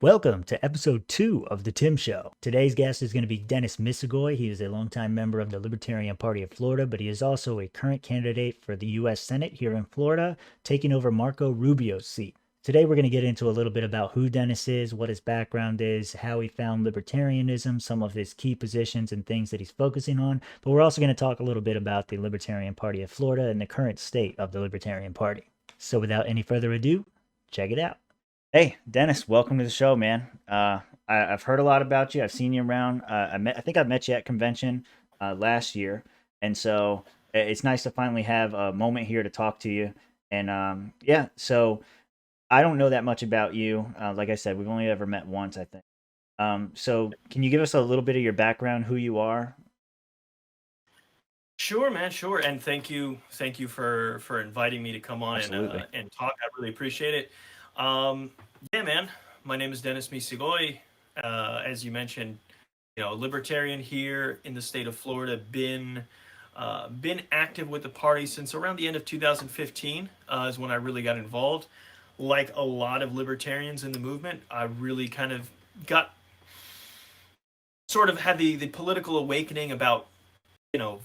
Welcome to episode 2 of The Tim Show. Today's guest is going to be Dennis Misigoy. He is a longtime member of the Libertarian Party of Florida, but he is also a current candidate for the U.S. Senate here in Florida, taking over Marco Rubio's seat. Today, we're going to get into a little bit about who Dennis is, what his background is, how he found libertarianism, some of his key positions and things that he's focusing on. But we're also going to talk a little bit about the Libertarian Party of Florida and the current state of the Libertarian Party. So without any further ado, check it out. Hey, Dennis, welcome to the show, man. I've heard a lot about you. I've seen you around. I think I met you at convention last year, and so it's nice to finally have a moment here to talk to you. And yeah, so I don't know that much about you. Like I said, we've only ever met once, I think. So can you give us a little bit of your background, who you are? Sure, man. Sure, and thank you for inviting me to come on Absolutely. and talk. I really appreciate it. Um, yeah, man. My name is Dennis Misigoy. As you mentioned, libertarian here in the state of Florida. Been active with the party since around the end of 2015 is when I really got involved. Like a lot of libertarians in the movement, I really kind of got sort of had the political awakening about you know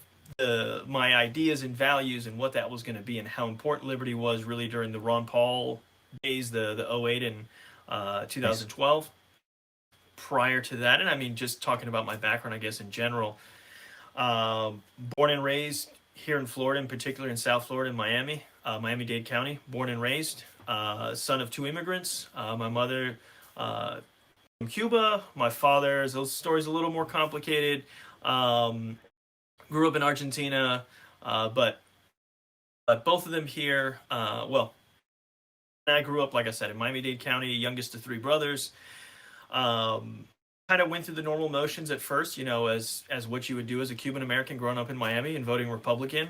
my ideas and values and what that was going to be and how important liberty was really during the Ron Paul days, the '08 and Nice. 2012. Prior to that, and I mean, just talking about my background, I guess in general, born and raised here in Florida, in particular in South Florida, in Miami, Miami-Dade County. Born and raised, son of two immigrants. My mother from Cuba. My father's those stories a little more complicated. Um, Grew up in Argentina, but both of them here. Well, I grew up, like I said, in Miami-Dade County, youngest of three brothers. Um, Kind of went through the normal motions at first, as what you would do as a Cuban American growing up in Miami and voting Republican.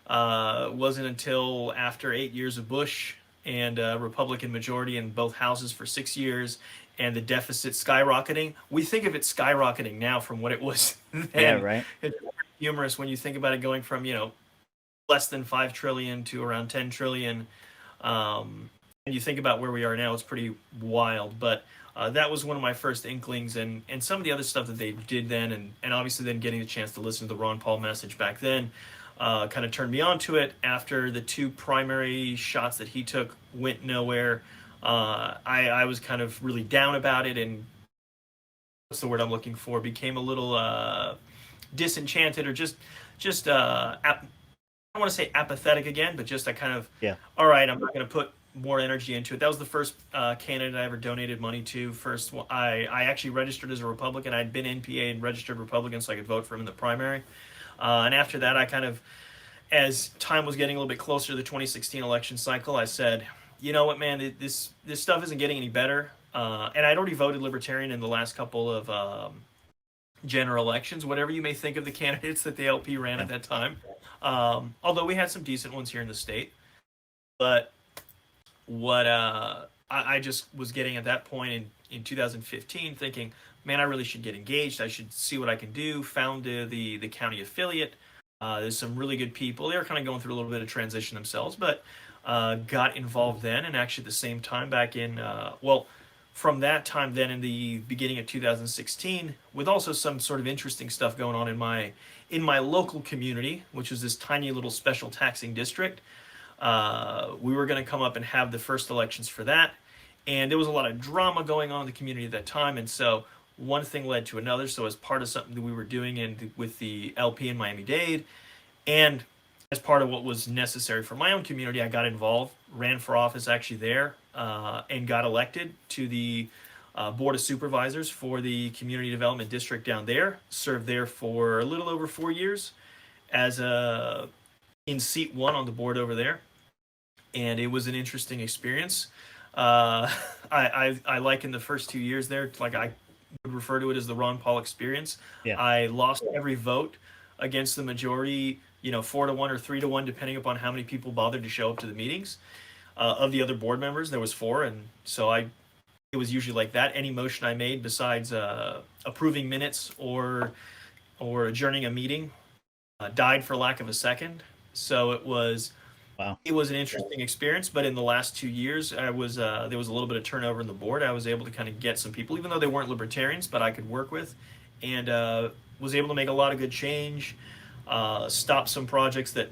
Wasn't until after 8 years of Bush and Republican majority in both houses for 6 years and the deficit skyrocketing. We think of it skyrocketing now from what it was Yeah, then. right. It's humorous when you think about it going from, less than 5 trillion to around 10 trillion. And you think about where we are now, it's pretty wild. But that was one of my first inklings, and some of the other stuff that they did then, and obviously then getting the chance to listen to the Ron Paul message back then kind of turned me on to it. After the two primary shots that he took went nowhere, I was kind of really down about it, and what's the word I'm looking for? Became a little disenchanted, or just I don't want to say apathetic again, but just a kind of, Yeah. all right, I'm not going to put more energy into it. That was the first candidate I ever donated money to. First, I actually registered as a Republican. I'd been NPA and registered Republican, so I could vote for him in the primary. And after that, I kind of, as time was getting a little bit closer to the 2016 election cycle, I said, you know what, man, this stuff isn't getting any better. And I'd already voted Libertarian in the last couple of general elections, whatever you may think of the candidates that the LP ran Yeah. at that time. Although we had some decent ones here in the state. But what I just was getting at that point in 2015, thinking, man, I really should get engaged. I should see what I can do. Found the county affiliate. There's some really good people. They were kind of going through a little bit of transition themselves, but got involved then. And actually, at the same time, back in from that time then in the beginning of 2016, with also some sort of interesting stuff going on in my local community, which was this tiny little special taxing district. We were going to come up and have the first elections for that, and there was a lot of drama going on in the community at that time, and so one thing led to another. So as part of something that we were doing with the LP in Miami-Dade, and as part of what was necessary for my own community, I got involved, ran for office actually there, and got elected to the Board of Supervisors for the Community Development District down there. Served there for a little over 4 years as in seat one on the board over there, and it was an interesting experience. I like in the first 2 years there, like I would refer to it as the Ron Paul experience. Yeah. I lost every vote against the majority, 4-1 or 3-1, depending upon how many people bothered to show up to the meetings. Of the other board members, there was four, and so it was usually like that. Any motion I made besides approving minutes or adjourning a meeting died for lack of a second. So it was Wow. It was an interesting experience, but in the last 2 years, I was there was a little bit of turnover in the board. I was able to kind of get some people, even though they weren't libertarians, but I could work with, and was able to make a lot of good change, stop some projects that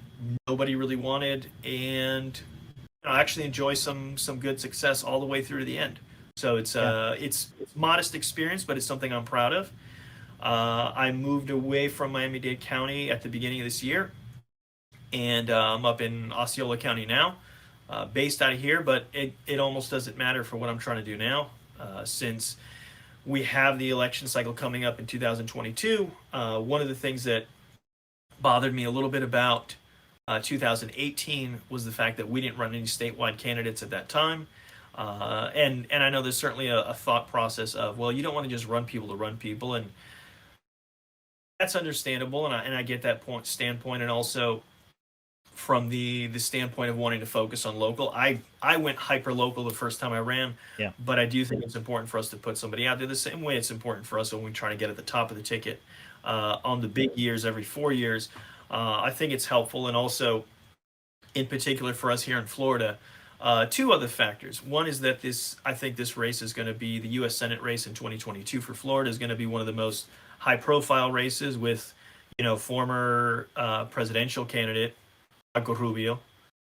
nobody really wanted, and actually enjoy some good success all the way through to the end. So Yeah. it's modest experience, but it's something I'm proud of. I moved away from Miami-Dade County at the beginning of this year, and I'm up in Osceola County now, based out of here. But it almost doesn't matter for what I'm trying to do now, since we have the election cycle coming up in 2022. One of the things that bothered me a little bit about 2018 was the fact that we didn't run any statewide candidates at that time. And I know there's certainly a thought process of, well, you don't want to just run people to run people, and that's understandable, and I get that standpoint, and also from the standpoint of wanting to focus on local. I went hyper local the first time I ran, Yeah. but I do think it's important for us to put somebody out there the same way it's important for us when we try to get at the top of the ticket on the big years every 4 years. I think it's helpful, and also in particular for us here in Florida. Two other factors. One is that I think this race is going to be the U.S. Senate race in 2022 for Florida is going to be one of the most high-profile races with, former presidential candidate Marco Rubio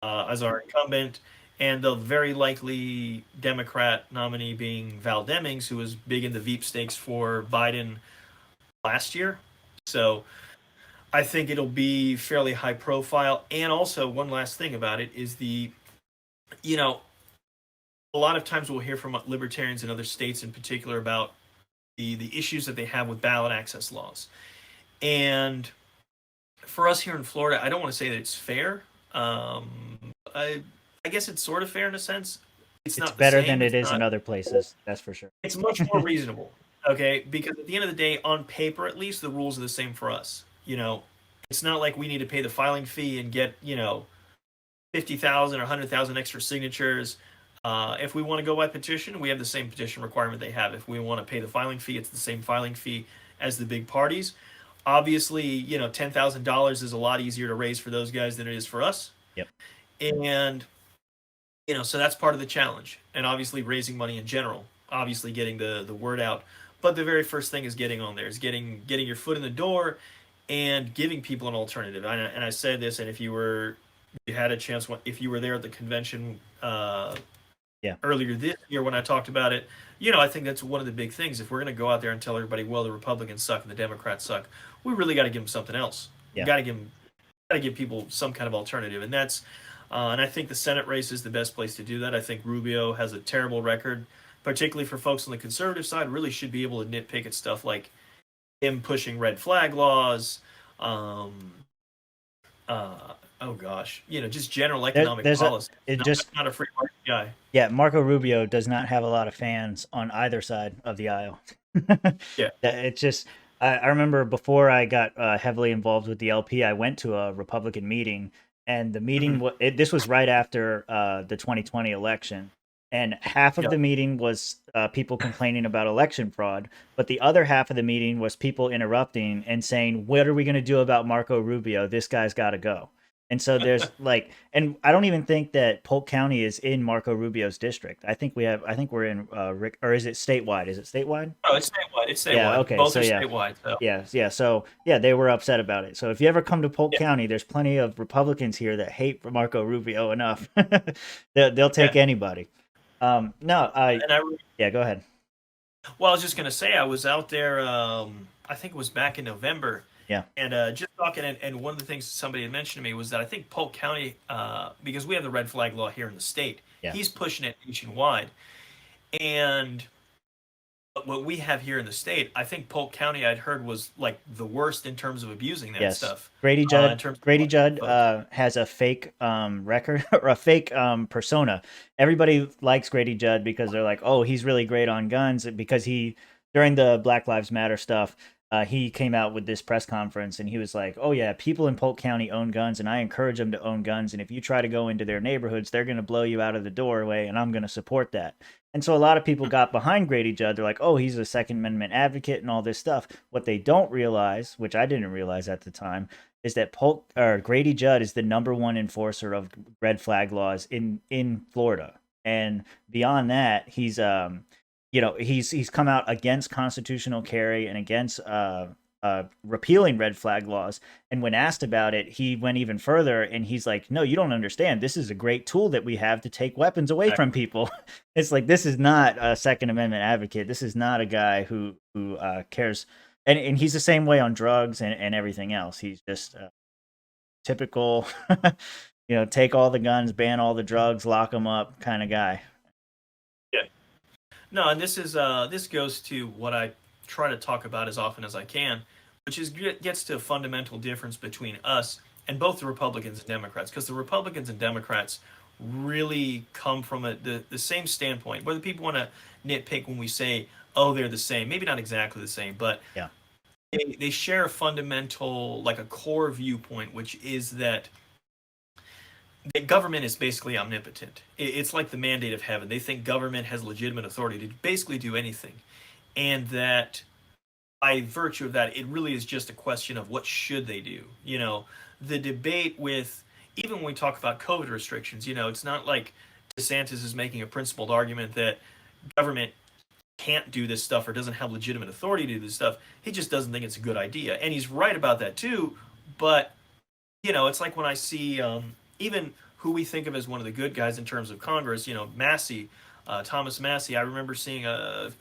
as our incumbent, and the very likely Democrat nominee being Val Demings, who was big in the Veep stakes for Biden last year. So I think it'll be fairly high profile. And also, one last thing about it is you know, a lot of times we'll hear from libertarians in other states in particular about the issues that they have with ballot access laws. And for us here in Florida, I don't want to say that it's fair. I guess it's sort of fair in a sense. It's It's not the better same. than it It's is in not. other places. That's for sure. It's much more reasonable. Okay, because at the end of the day, on paper at least, the rules are the same for us. It's not like we need to pay the filing fee and get 50,000 or 100,000 extra signatures. If we want to go by petition, we have the same petition requirement they have. If we want to pay the filing fee, it's the same filing fee as the big parties. Obviously, $10,000 is a lot easier to raise for those guys than it is for us. Yep. And so that's part of the challenge. And obviously, raising money in general, obviously getting the word out. But the very first thing is getting on there, is getting your foot in the door, and giving people an alternative. And I said this, and if you had a chance, if you were there at the convention Yeah. earlier this year when I talked about it, I think that's one of the big things. If we're going to go out there and tell everybody, well, the Republicans suck and the Democrats suck, we really got to give them something else. Yeah. Got to give people some kind of alternative, and and I think the Senate race is the best place to do that. I think Rubio has a terrible record, particularly for folks on the conservative side. Really should be able to nitpick at stuff like him pushing red flag laws. Oh gosh, just general economic policy. Not a free market guy. Yeah, Marco Rubio does not have a lot of fans on either side of the aisle. Yeah. It's just, I remember before I got heavily involved with the LP, I went to a Republican meeting, and the meeting, this was right after the 2020 election. And half of the meeting was people complaining about election fraud, but the other half of the meeting was people interrupting and saying, "What are we going to do about Marco Rubio? This guy's got to go." And so there's and I don't even think that Polk County is in Marco Rubio's district. I think we're in or is it statewide? Is it statewide? Oh, it's statewide. It's statewide. Yeah, okay. Both So are yeah. statewide. So. Yeah. So yeah, they were upset about it. So if you ever come to Polk County, there's plenty of Republicans here that hate Marco Rubio enough. They'll take anybody. No, yeah, go ahead. Well, I was just going to say, I was out there, I think it was back in November. Yeah. And just talking, and one of the things somebody had mentioned to me was that I think Polk County, because we have the red flag law here in the state, he's pushing it nationwide. And what we have here in the state, I think Polk County, I'd heard, was like the worst in terms of abusing that stuff. Grady Judd has a fake record or a fake persona. Everybody likes Grady Judd because they're like, oh, he's really great on guns, because during the Black Lives Matter stuff, he came out with this press conference and he was like, oh yeah, people in Polk County own guns and I encourage them to own guns. And if you try to go into their neighborhoods, they're going to blow you out of the doorway and I'm going to support that. And so a lot of people got behind Grady Judd. They're like, oh, he's a Second Amendment advocate and all this stuff. What they don't realize, which I didn't realize at the time, is that Grady Judd is the number one enforcer of red flag laws in Florida, and beyond that, he's come out against constitutional carry and against repealing red flag laws. And when asked about it, he went even further and he's like, "No, you don't understand. This is a great tool that we have to take weapons away from people." It's like, this is not a Second Amendment advocate. This is not a guy who cares. And he's the same way on drugs and everything else. He's just typical, take all the guns, ban all the drugs, lock them up kind of guy. Yeah. No, and this goes to what I try to talk about as often as I can, which is gets to a fundamental difference between us and both the Republicans and Democrats, because the Republicans and Democrats really come from the same standpoint. Whether people want to nitpick when we say, oh, they're the same, maybe not exactly the same, but yeah, they share a fundamental, like a core viewpoint, which is that the government is basically omnipotent. It's like the mandate of heaven. They think government has legitimate authority to basically do anything, and that by virtue of that, it really is just a question of what should they do. The debate with, even when we talk about COVID restrictions, it's not like DeSantis is making a principled argument that government can't do this stuff or doesn't have legitimate authority to do this stuff. He just doesn't think it's a good idea, and he's right about that too. But it's like when I see even who we think of as one of the good guys in terms of Congress, Massey, Thomas Massey. I remember seeing a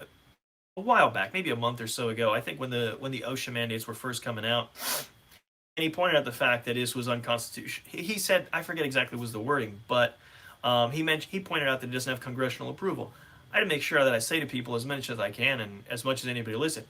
while back, maybe a month or so ago, I think when the OSHA mandates were first coming out, and he pointed out the fact that this was unconstitutional. He said, I forget exactly what was the wording, but he pointed out that it doesn't have congressional approval. I had to make sure that I say to people as much as I can and as much as anybody listen,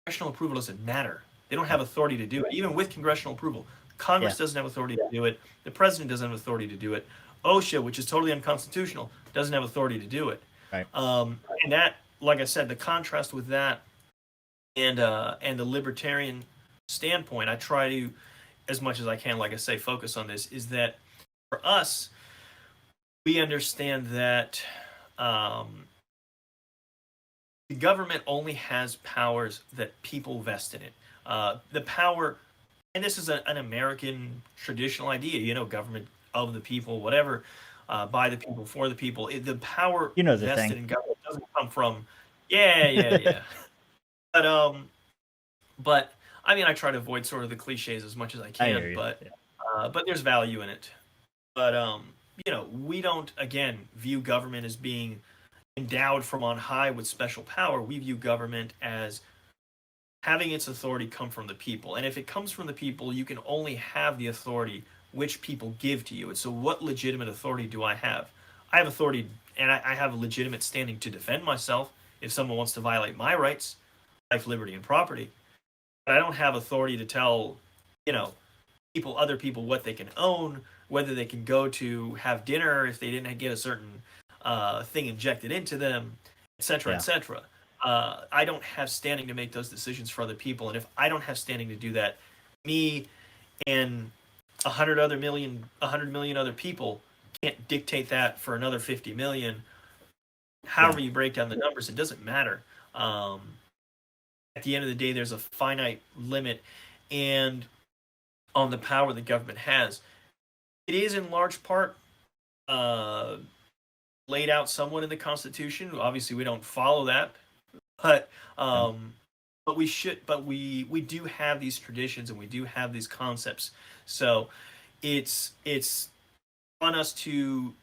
congressional approval doesn't matter. They don't have authority to do it, even with congressional approval. Congress doesn't have authority to do it. The president doesn't have authority to do it. OSHA, which is totally unconstitutional, doesn't have authority to do it. right. And that, like I said, the contrast with that and the libertarian standpoint, I try to, as much as I can, like I say, focus on this, is that for us, we understand that the government only has powers that people vest in it. The power, and this is an American traditional idea, government of the people, whatever, by the people, for the people. The power vested in government doesn't come from, yeah. But I mean, I try to avoid sort of the cliches as much as I can, but there's value in it. But we don't, again, view government as being endowed from on high with special power. We view government as having its authority come from the people. And if it comes from the people, you can only have the authority which people give to you. And so what legitimate authority do I have? I have authority, and I have a legitimate standing to defend myself if someone wants to violate my rights, life, liberty, and property. But I don't have authority to tell, other people what they can own, whether they can go to have dinner if they didn't get a certain thing injected into them, etc., etc. I don't have standing to make those decisions for other people, and if I don't have standing to do that, me and 100 million other people can't dictate that for another 50 million. However you break down the numbers, it doesn't matter. At the end of the day, there's a finite limit, and on the power the government has. It is in large part laid out somewhat in the Constitution. Obviously, we don't follow that, but we should. But we do have these traditions and we do have these concepts. So it's on us to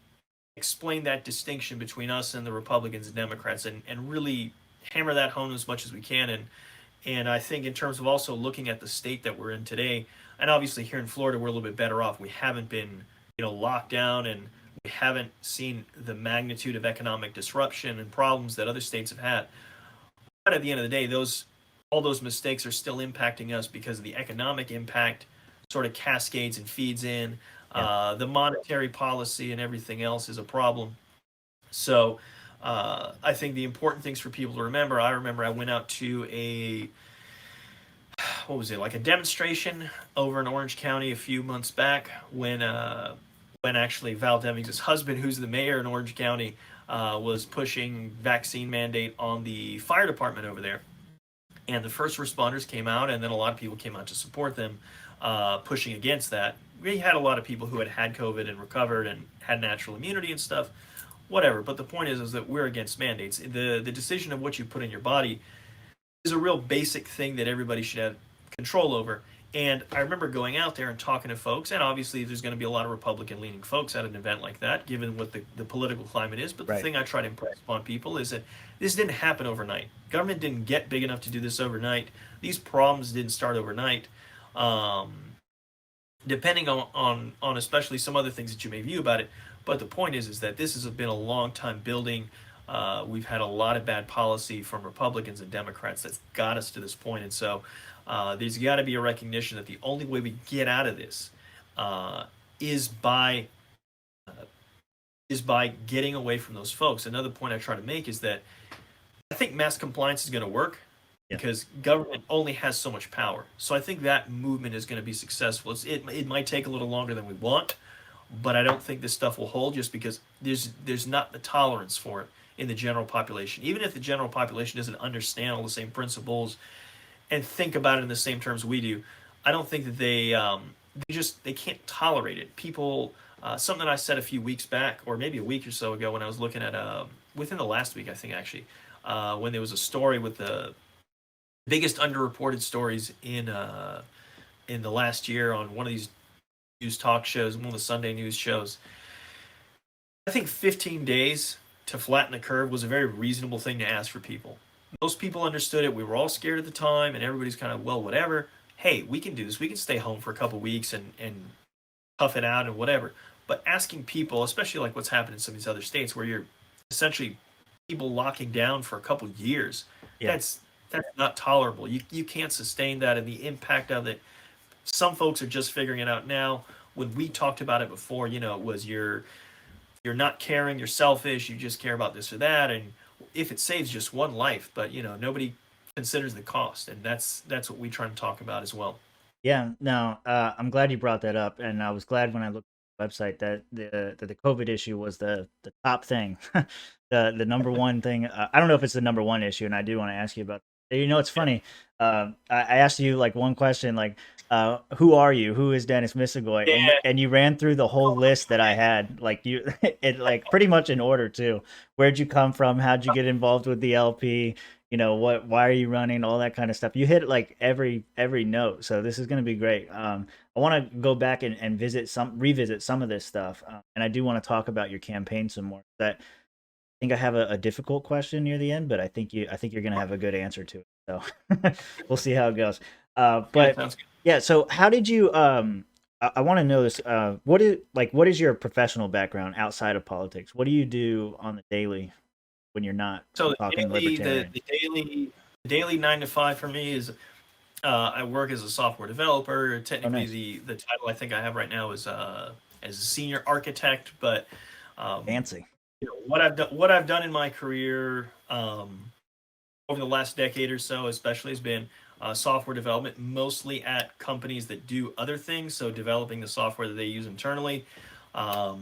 explain that distinction between us and the Republicans and Democrats, and really hammer that home as much as we can. And I think in terms of also looking at the state that we're in today, and obviously here in Florida we're a little bit better off. We haven't been locked down, and we haven't seen the magnitude of economic disruption and problems that other states have had. But at the end of the day, all those mistakes are still impacting us because of the economic impact sort of cascades and feeds in. The monetary policy and everything else is a problem. So I think the important things for people to remember, I remember I went out to a demonstration over in Orange County a few months back when actually Val Demings' husband, who's the mayor in Orange County, was pushing vaccine mandate on the fire department over there. And the first responders came out, and then a lot of people came out to support them. pushing against that. We had a lot of people who had COVID and recovered and had natural immunity and stuff, whatever. But the point is that we're against mandates. The decision of what you put in your body is a real basic thing that everybody should have control over. And I remember going out there and talking to folks, and obviously there's going to be a lot of Republican-leaning folks at an event like that, given what the political climate is. But the thing I try to impress upon people is that this didn't happen overnight. Government didn't get big enough to do this overnight. These problems didn't start overnight. Depending on especially some other things that you may view about it. But the point is that this has been a long time building. We've had a lot of bad policy from Republicans and Democrats that's got us to this point. And so there's got to be a recognition that the only way we get out of this is by getting away from those folks. Another point I try to make is that I think mass compliance is going to work because government only has so much power. So I think that movement is going to be successful. It might take a little longer than we want, but I don't think this stuff will hold just because there's not the tolerance for it in the general population. Even if the general population doesn't understand all the same principles and think about it in the same terms we do, I don't think that they can't tolerate it. People, something that I said a few weeks back, or maybe a week or so ago, when I was looking at within the last week, I think actually, when there was a story with the biggest underreported stories in the last year on one of these news talk shows, one of the Sunday news shows. I think 15 days to flatten the curve was a very reasonable thing to ask for people. Most people understood it. We were all scared at the time, and everybody's kind of, well, whatever. Hey, we can do this. We can stay home for a couple weeks and tough it out and whatever. But asking people, especially like what's happened in some of these other states where you're essentially people locking down for a couple years, that's not tolerable. You can't sustain that, and the impact of it. Some folks are just figuring it out now. When we talked about it before, it was you're not caring, you're selfish, you just care about this or that, and if it saves just one life, but nobody considers the cost, and that's what we try to talk about as well. Yeah, no, I'm glad you brought that up, and I was glad when I looked at the website that the COVID issue was the top thing, the number one thing. I don't know if it's the number one issue, and I do want to ask you about. It's funny. I asked you like one question, like, who are you? Who is Dennis Misigoy? And you ran through the whole list that I had, like like pretty much in order too. Where'd you come from? How'd you get involved with the LP? Why are you running? All that kind of stuff. You hit like every note. So this is going to be great. I want to go back and revisit some of this stuff. And I do want to talk about your campaign some more. I think I have a difficult question near the end, but I think you're going to have a good answer to it. So we'll see how it goes. But yeah, so how did you, I want to know this, what is your professional background outside of politics? What do you do on the daily when you're not talking libertarian? The daily 9 to 5 for me is I work as a software developer. Technically, the title I think I have right now is as a senior architect, but fancy. What I've done in my career over the last decade or so, especially, has been software development, mostly at companies that do other things. So developing the software that they use internally. I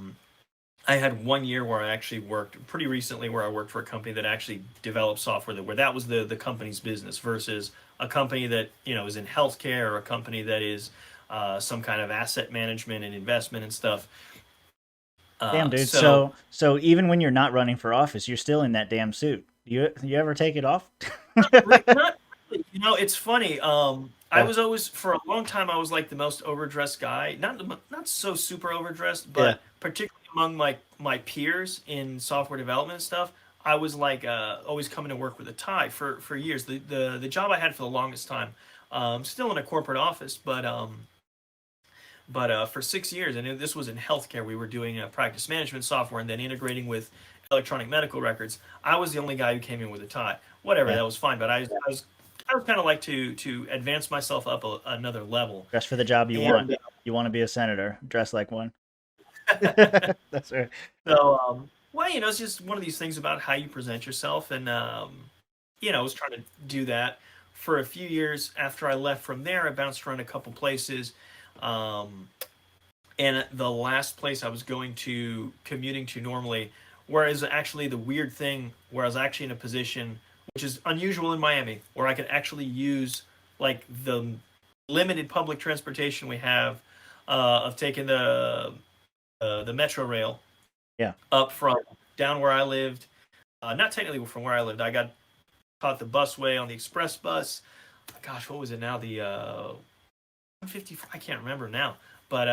had 1 year where I actually worked pretty recently where I worked for a company that actually developed software where that was the company's business versus a company that is in healthcare or a company that is some kind of asset management and investment and stuff. Damn, dude. So even when you're not running for office, you're still in that damn suit. You ever take it off? Not really. It's funny. I was always, for a long time, I was like the most overdressed guy. Not so super overdressed, but particularly among my peers in software development and stuff, I was like always coming to work with a tie for years. The job I had for the longest time, still in a corporate office, but for 6 years, and this was in healthcare, we were doing practice management software and then integrating with electronic medical records. I was the only guy who came in with a tie. Whatever, that was fine. But I was kind of like to advance myself up another level. Dress for the job you want. You want to be a senator. Dress like one. That's right. So, it's just one of these things about how you present yourself, and I was trying to do that for a few years. After I left from there, I bounced around a couple places. And the last place I was commuting to normally, whereas actually the weird thing, where I was actually in a position, which is unusual in Miami, where I could actually use like the limited public transportation we have of taking the metro rail Yeah. up from down where I lived. Not technically from where I lived. I caught the busway on the express bus. Gosh, what was it now? The 150. I can't remember now. But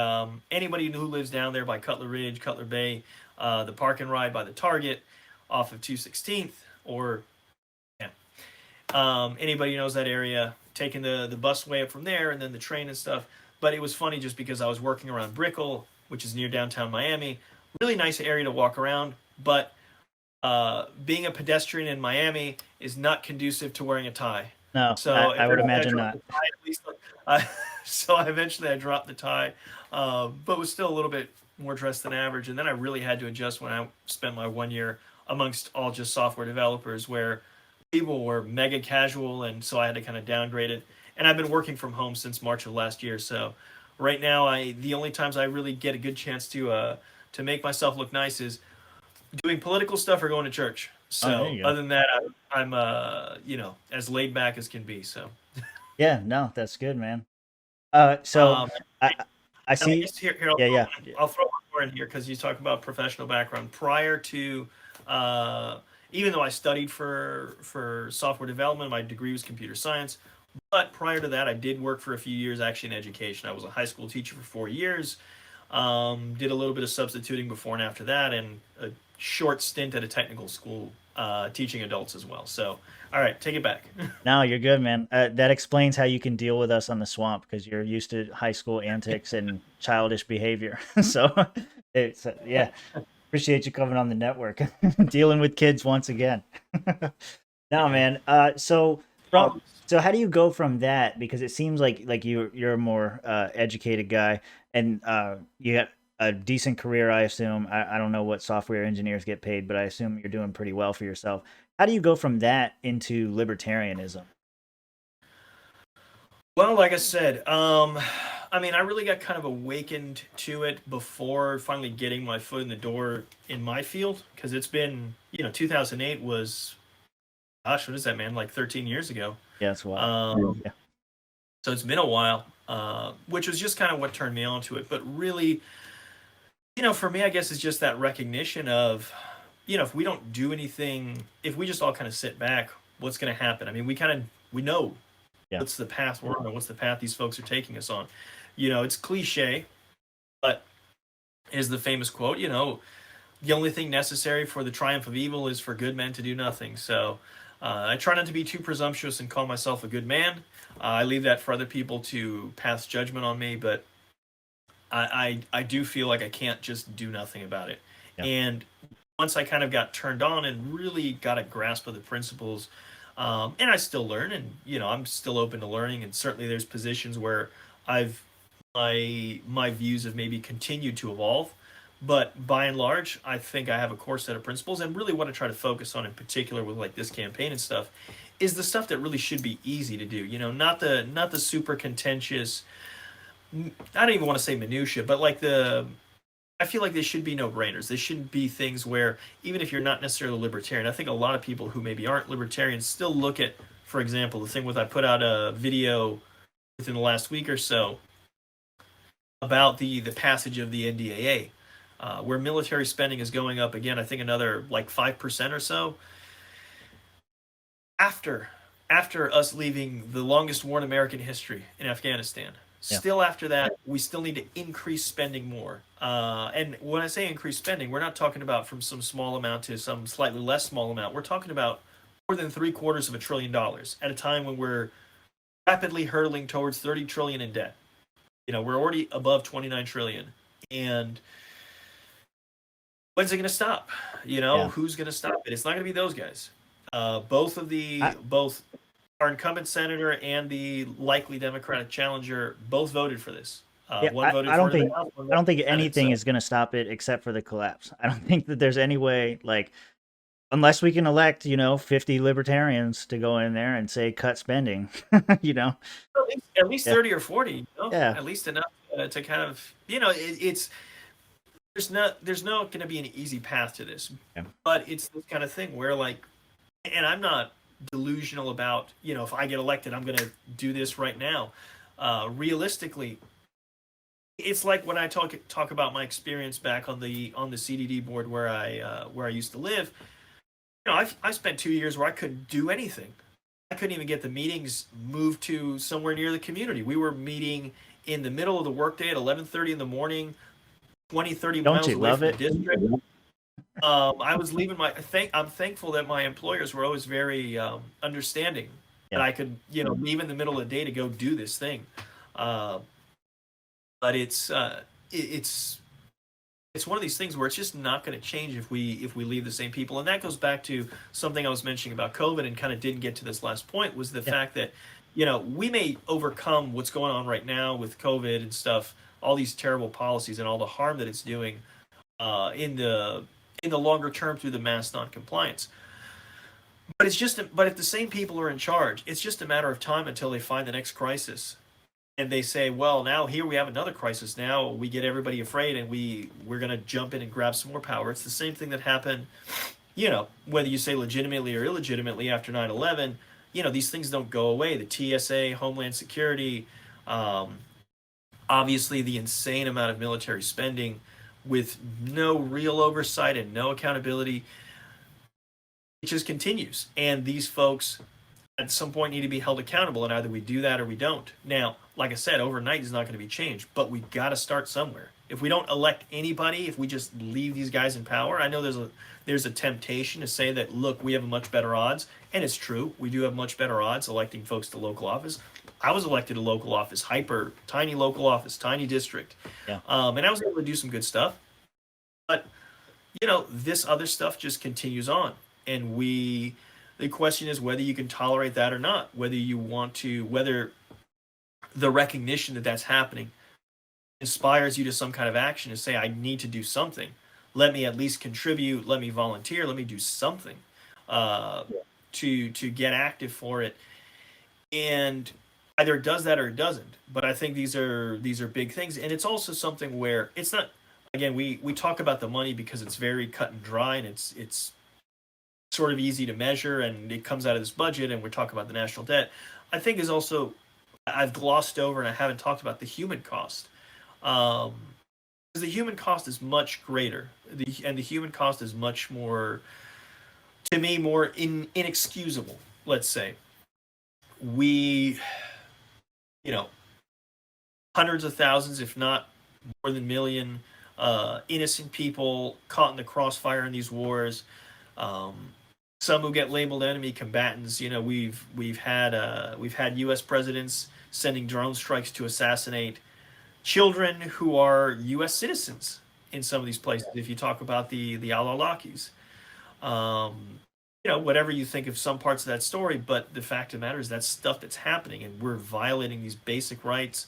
anybody who lives down there by Cutler Ridge, Cutler Bay, the park and ride by the Target off of 216th, or yeah, anybody who knows that area, taking the busway up from there and then the train and stuff. But it was funny just because I was working around Brickell, which is near downtown Miami. Really nice area to walk around, but being a pedestrian in Miami is not conducive to wearing a tie. No, So I would imagine not. So eventually I dropped the tie, but was still a little bit more dressed than average. And then I really had to adjust when I spent my 1 year amongst all just software developers, where people were mega casual, and so I had to kind of downgrade it. And I've been working from home since March of last year, so right now the only times I really get a good chance to make myself look nice is doing political stuff or going to church. So other than that, I'm as laid back as can be. So yeah, no, that's good, man. So I see. I'll throw one more in here because you talk about professional background. Prior to, even though I studied for software development, my degree was computer science. But prior to that, I did work for a few years actually in education. I was a high school teacher for 4 years. Did a little bit of substituting before and after that, and a short stint at a technical school teaching adults as well. So, all right, take it back. No, you're good, man. That explains how you can deal with us on the swamp, because you're used to high school antics and childish behavior. So, it's yeah, appreciate you coming on the network, dealing with kids once again. No, man. So how do you go from that? Because it seems like you're a more educated guy, and you got a decent career, I assume. I don't know what software engineers get paid, but I assume you're doing pretty well for yourself. How do you go from that into libertarianism? Well, like I said, I mean, I really got kind of awakened to it before finally getting my foot in the door in my field, because it's been, 2008 was, gosh, what is that, man? Like 13 years ago. Yeah, that's wild. Yeah. So it's been a while, which was just kind of what turned me onto it. But really, for me, I guess it's just that recognition of, if we don't do anything, if we just all kind of sit back, what's going to happen? I mean, we know what's the path we're on, what's the path these folks are taking us on. It's cliche, but is the famous quote, the only thing necessary for the triumph of evil is for good men to do nothing. So I try not to be too presumptuous and call myself a good man. I leave that for other people to pass judgment on me, but I do feel like I can't just do nothing about it. Yeah. And once I kind of got turned on and really got a grasp of the principles, and I still learn, and I'm still open to learning, and certainly there's positions where my views have maybe continued to evolve, but by and large, I think I have a core set of principles. And really, what I try to focus on in particular with like this campaign and stuff is the stuff that really should be easy to do. Not the super contentious. I don't even want to say minutia, but like I feel like they should be no-brainers. They shouldn't be things where, even if you're not necessarily a libertarian, I think a lot of people who maybe aren't libertarians still look at, for example, the thing with I put out a video within the last week or so about the passage of the NDAA, where military spending is going up again, I think another like 5% or so. After us leaving the longest war in American history in Afghanistan. Still after that, we still need to increase spending more. And when I say increase spending, we're not talking about from some small amount to some slightly less small amount. We're talking about more than $750 billion at a time when we're rapidly hurtling towards 30 trillion in debt. We're already above 29 trillion. And when's it going to stop? Who's going to stop it? It's not going to be those guys. Both our incumbent senator and the likely Democratic challenger both voted for this. One voted I don't think anything is going to stop it except for the collapse. I don't think that there's any way, like, unless we can elect, 50 libertarians to go in there and say cut spending, At least 30 or 40, Yeah. At least enough to kind of, it's there's not going to be an easy path to this. Yeah. But it's this kind of thing where, like, and I'm not delusional about, if I get elected, I'm going to do this right now. Realistically, it's like when I talk about my experience back on the CDD board where I used to live. I spent 2 years where I couldn't do anything. I couldn't even get the meetings moved to somewhere near the community. We were meeting in the middle of the workday at 11:30 in the morning, 20, 30 Don't miles you away love from the it? district. I was leaving I'm thankful that my employers were always very understanding that Yeah. I could, leave in the middle of the day to go do this thing. Uh, but it's it's one of these things where it's just not going to change if we leave the same people, and that goes back to something I was mentioning about COVID and kind of didn't get to this last point, was the Yeah. fact that we may overcome what's going on right now with COVID and stuff, all these terrible policies and all the harm that it's doing in the longer term through the mass non-compliance. But if the same people are in charge, it's just a matter of time until they find the next crisis, and they say, well, now here we have another crisis. Now we get everybody afraid, and we're going to jump in and grab some more power. It's the same thing that happened, whether you say legitimately or illegitimately after 9/11. These things don't go away. The TSA, Homeland Security, obviously the insane amount of military spending with no real oversight and no accountability. It just continues. And these folks at some point need to be held accountable, and either we do that or we don't. Now, like I said, overnight is not going to be changed, but we got to start somewhere. If we don't elect anybody, if we just leave these guys in power, I know there's a temptation to say that, look, we have much better odds, and it's true. We do have much better odds electing folks to local office. I was elected to local office, tiny local office, tiny district, Yeah. and I was able to do some good stuff. But this other stuff just continues on, and the question is whether you can tolerate that or not, whether the recognition that that's happening inspires you to some kind of action to say, I need to do something. Let me at least contribute. Let me volunteer. Let me do something to get active for it. And either it does that or it doesn't. But I think these are big things, and it's also something where it's not. Again, we talk about the money because it's very cut and dry, and it's sort of easy to measure, and it comes out of this budget, and we're talking about the national debt. I think is also, I've glossed over and I haven't talked about the human cost. Because the human cost is much greater, and the human cost is much more, to me, more inexcusable. Let's say we, hundreds of thousands, if not more than a million, innocent people caught in the crossfire in these wars. Some who get labeled enemy combatants. We've had U.S. presidents sending drone strikes to assassinate children who are U.S. citizens in some of these places. If you talk about the Al-Awlakis, whatever you think of some parts of that story, but the fact of the matter is that's stuff that's happening, and we're violating these basic rights.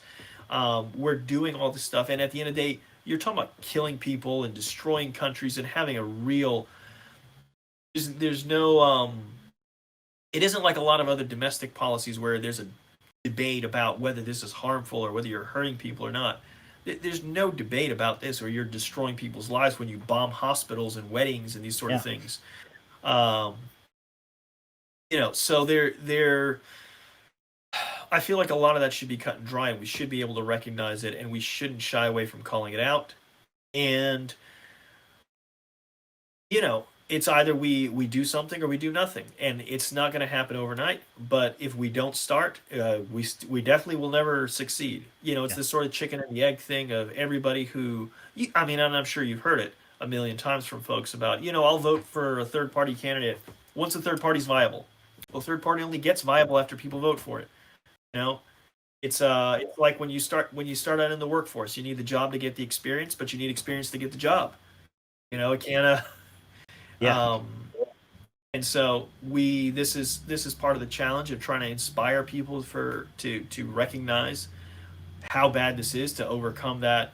We're doing all this stuff, and at the end of the day, you're talking about killing people and destroying countries and having a real. There's no. It isn't like a lot of other domestic policies where there's a debate about whether this is harmful or whether you're hurting people or not. There's no debate about this, or you're destroying people's lives when you bomb hospitals and weddings and these sort of things. So they're. I feel like a lot of that should be cut and dry, and we should be able to recognize it, and we shouldn't shy away from calling it out. And it's either we do something or we do nothing, and it's not going to happen overnight. But if we don't start, we definitely will never succeed. It's this sort of chicken and the egg thing of everybody who. I mean, and I'm sure you've heard it a million times from folks about, I'll vote for a third party candidate once the third party's viable. Well, third party only gets viable after people vote for it. It's like when you start out in the workforce, you need the job to get the experience, but you need experience to get the job. It can't. Yeah. And so this is part of the challenge of trying to inspire people to recognize how bad this is, to overcome that.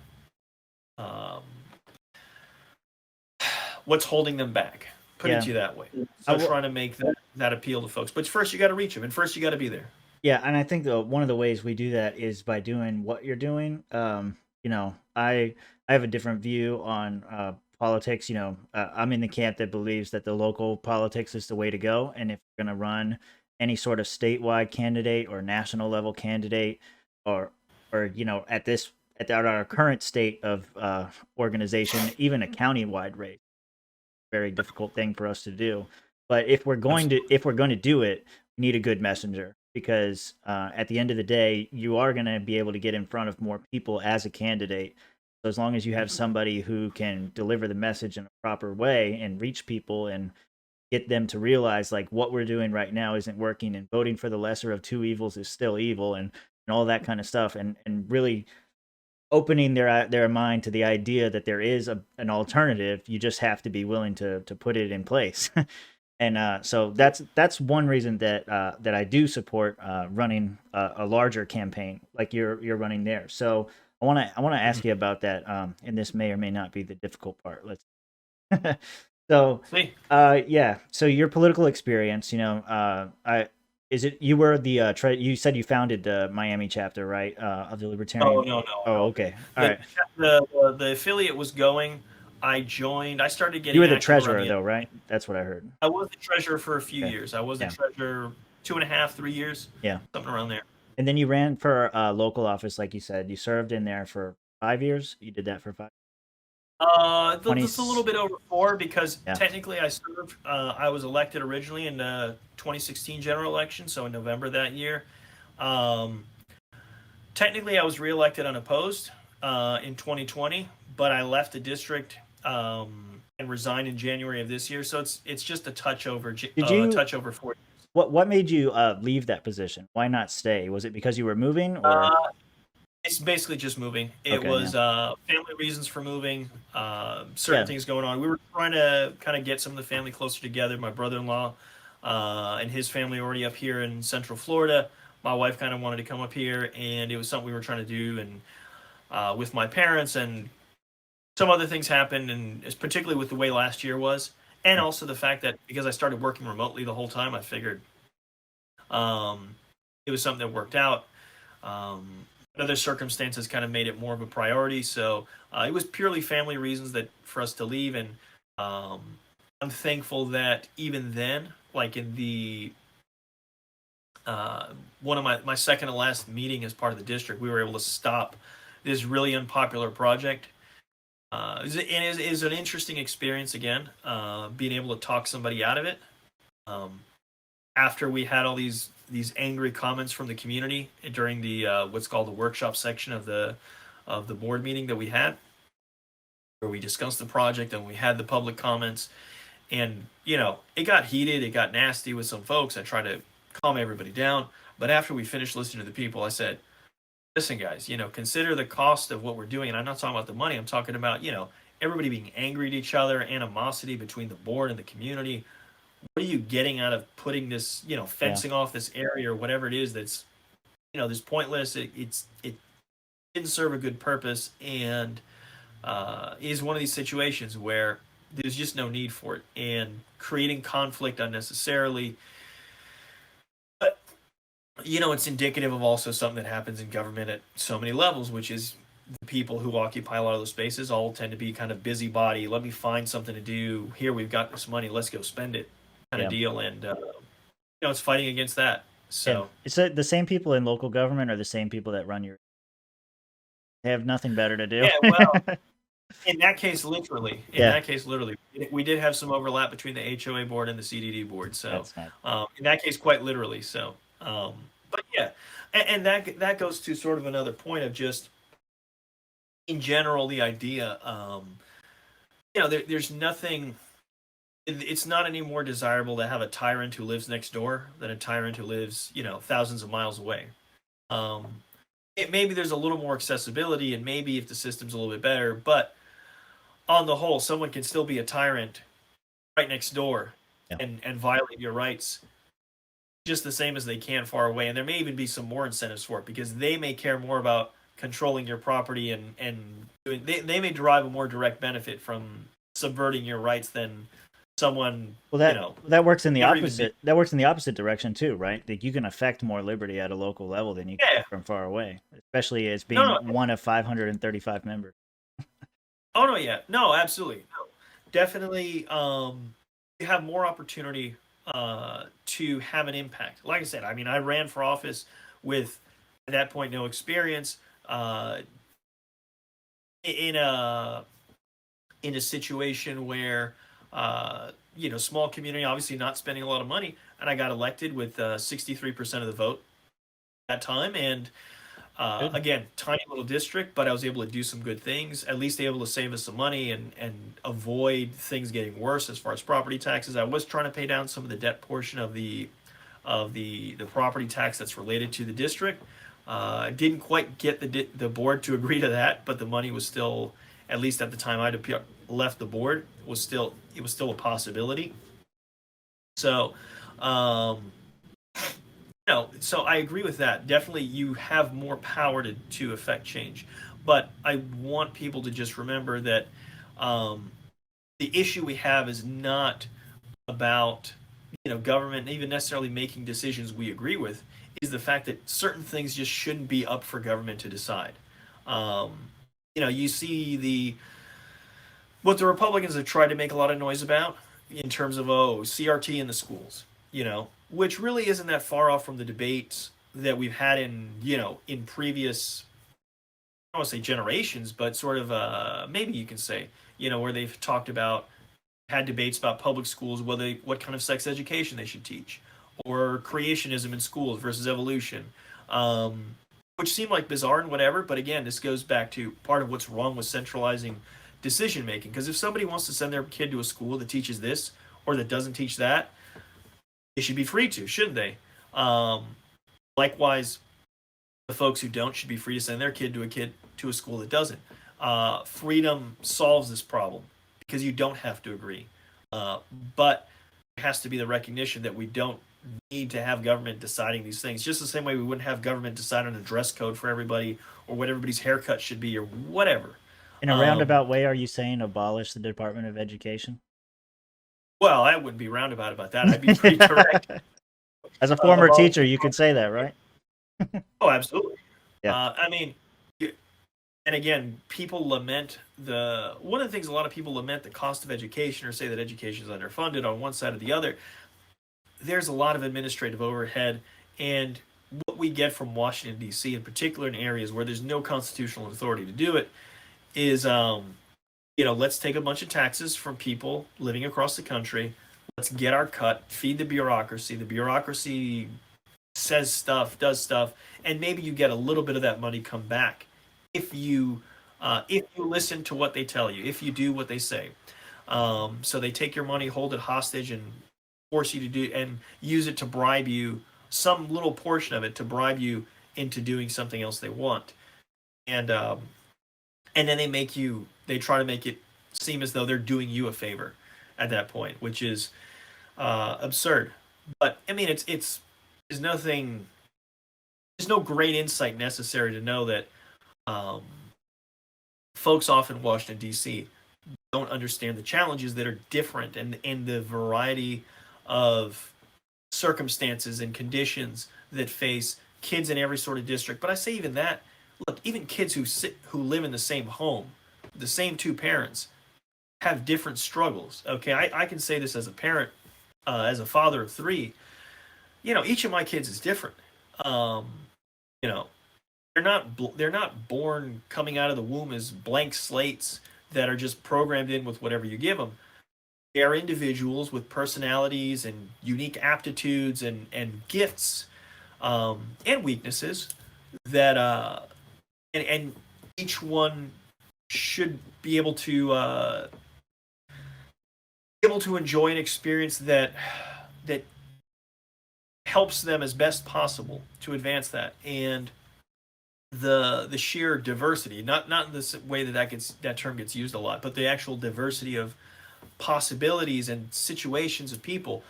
What's holding them back? Put it to you that way. So trying to make that appeal to folks, but first you got to reach them, and first you got to be there. Yeah, and I think one of the ways we do that is by doing what you're doing. I have a different view on politics. I'm in the camp that believes that the local politics is the way to go, and if you're going to run any sort of statewide candidate or national level candidate, or at our current state of organization, even a county-wide race, very difficult thing for us to do. But if we're going to do it, we need a good messenger, because at the end of the day, you are going to be able to get in front of more people as a candidate. So as long as you have somebody who can deliver the message in a proper way and reach people and get them to realize like what we're doing right now isn't working, and voting for the lesser of two evils is still evil, and all that kind of stuff, and really opening their mind to the idea that there is an alternative. You just have to be willing to put it in place. And so that's one reason that I do support running a larger campaign like you're running there. So I want to ask you about that, and this may or may not be the difficult part. Let's so See? yeah. So your political experience, I is it you were the you said you founded the Miami chapter, right? Of the Oh, Libertarian. no, no, Oh, no. okay. All The right. the affiliate was going. I joined. I started You getting were the active around treasurer the end. though, right? That's what I heard. I was the treasurer for a few Okay. years. I was the Yeah. treasurer 2.5, 3 years, Yeah. something around there. And then you ran for local office, like you said. You served in there for 5 years. You did that for 20. Just a little bit over 4, because Yeah. technically I served. I was elected originally in the 2016 general election, so in November that year. Um, Technically, I was reelected unopposed in 2020, but I left the district and resigned in January of this year. So it's just a touch over Did you? 4 years. What made you leave that position? Why not stay? Was it because you were moving, or? Uh, it's basically just moving. It Okay. was Yeah. family reasons for moving. Certain Yeah. things going on. We were trying to kind of get some of the family closer together. My brother-in-law and his family already up here in Central Florida. My wife kind of wanted to come up here, and it was something we were trying to do, and with my parents, and some other things happened, and it's particularly with the way last year was, and Yeah. also the fact that because I started working remotely the whole time, I figured um, it was something that worked out. Other circumstances kind of made it more of a priority, so it was purely family reasons that for us to leave, and um, I'm thankful that even then, like in the one of my second to last meeting as part of the district, we were able to stop this really unpopular project. It is an interesting experience again, being able to talk somebody out of it. Um, After we had all these angry comments from the community during the what's called the workshop section of the board meeting that we had, where we discussed the project and we had the public comments, and it got heated, it got nasty with some folks. I tried to calm everybody down, but after we finished listening to the people, I said, listen, guys, consider the cost of what we're doing. And I'm not talking about the money. I'm talking about, everybody being angry at each other, animosity between the board and the community. What are you getting out of putting this, Yeah. fencing off this area or whatever it is that's, this pointless. It didn't serve a good purpose, and is one of these situations where there's just no need for it, and creating conflict unnecessarily. But it's indicative of also something that happens in government at so many levels, which is the people who occupy a lot of those spaces all tend to be kind of busybody. Let me find something to do. Here, we've got this money. Let's go spend it, kind of Yeah. deal. And it's fighting against that. Yeah. So It's the same people in local government are the same people that run your. They have nothing better to do. yeah, well, in that case, literally. Yeah. We did have some overlap between the HOA board and the CDD board. So That's not. in that case, quite literally. So, but yeah, and that goes to sort of another point of just in general the idea. There's nothing. It's not any more desirable to have a tyrant who lives next door than a tyrant who lives, thousands of miles away. Maybe there's a little more accessibility, and maybe if the system's a little bit better, but on the whole, someone can still be a tyrant right next door Yeah. and violate your rights just the same as they can far away. And there may even be some more incentives for it, because they may care more about controlling your property, and they may derive a more direct benefit from subverting your rights than someone. Well, that works in the never even opposite. That works in the opposite direction too, right? Like you can affect more liberty at a local level than you can Yeah. from far away, especially as being No. one of 535 members. Oh no, yeah, no, absolutely, no. Definitely. You have more opportunity to have an impact. Like I said, I mean, I ran for office with at that point, no experience in a situation where small community, obviously not spending a lot of money, and I got elected with 63% of the vote that time, and Good. again, tiny little district, but I was able to do some good things, at least able to save us some money and avoid things getting worse as far as property taxes. I was trying to pay down some of the debt portion of the property tax that's related to the district. I didn't quite get the board to agree to that, but the money was still, at least at the time I'd left the board, was still a possibility. So, um, so I agree with that. Definitely, you have more power to affect change, but I want people to just remember that the issue we have is not about government even necessarily making decisions we agree with, is the fact that certain things just shouldn't be up for government to decide. um, you see what the Republicans have tried to make a lot of noise about in terms of CRT in the schools, which really isn't that far off from the debates that we've had in previous, I don't want to say generations, but sort of maybe you can say, where they've talked about, had debates about public schools, what kind of sex education they should teach, or creationism in schools versus evolution, which seem like bizarre and whatever. But again, this goes back to part of what's wrong with centralizing decision making. Because if somebody wants to send their kid to a school that teaches this or that doesn't teach that, they should be free to, shouldn't they? Likewise, the folks who don't should be free to send their kid to a school that doesn't. Freedom solves this problem because you don't have to agree. But it has to be the recognition that we don't need to have government deciding these things, just the same way we wouldn't have government decide on a dress code for everybody or what everybody's haircut should be or whatever. In a roundabout way, are you saying abolish the Department of Education? Well, I wouldn't be roundabout about that. I'd be pretty direct. As a former teacher, you could say that, right? Oh, absolutely. Yeah. I mean, and again, people lament one of the things a lot of people lament the cost of education or say that education is underfunded on one side or the other. There's a lot of administrative overhead, and what we get from Washington, D.C., in particular in areas where there's no constitutional authority to do it, is, let's take a bunch of taxes from people living across the country. Let's get our cut, feed the bureaucracy. The bureaucracy says stuff, does stuff, and maybe you get a little bit of that money come back if you listen to what they tell you, if you do what they say. So they take your money, hold it hostage, and force you to do and use it to bribe you, some little portion of it to bribe you into doing something else they want. And then they try to make it seem as though they're doing you a favor at that point, which is absurd. But I mean, there's no great insight necessary to know that folks off in Washington, D.C. don't understand the challenges that are different and the variety of circumstances and conditions that face kids in every sort of district. But I say even that, look, even kids who live in the same home, the same two parents, have different struggles. Okay, I can say this as a parent, as a father of three. Each of my kids is different. You know, they're not born coming out of the womb as blank slates that are just programmed in with whatever you give them. They are individuals with personalities and unique aptitudes and gifts and weaknesses that and each one should be able to enjoy an experience that helps them as best possible to advance that. And the sheer diversity, not in this way that term gets used a lot, but the actual diversity of possibilities and situations of people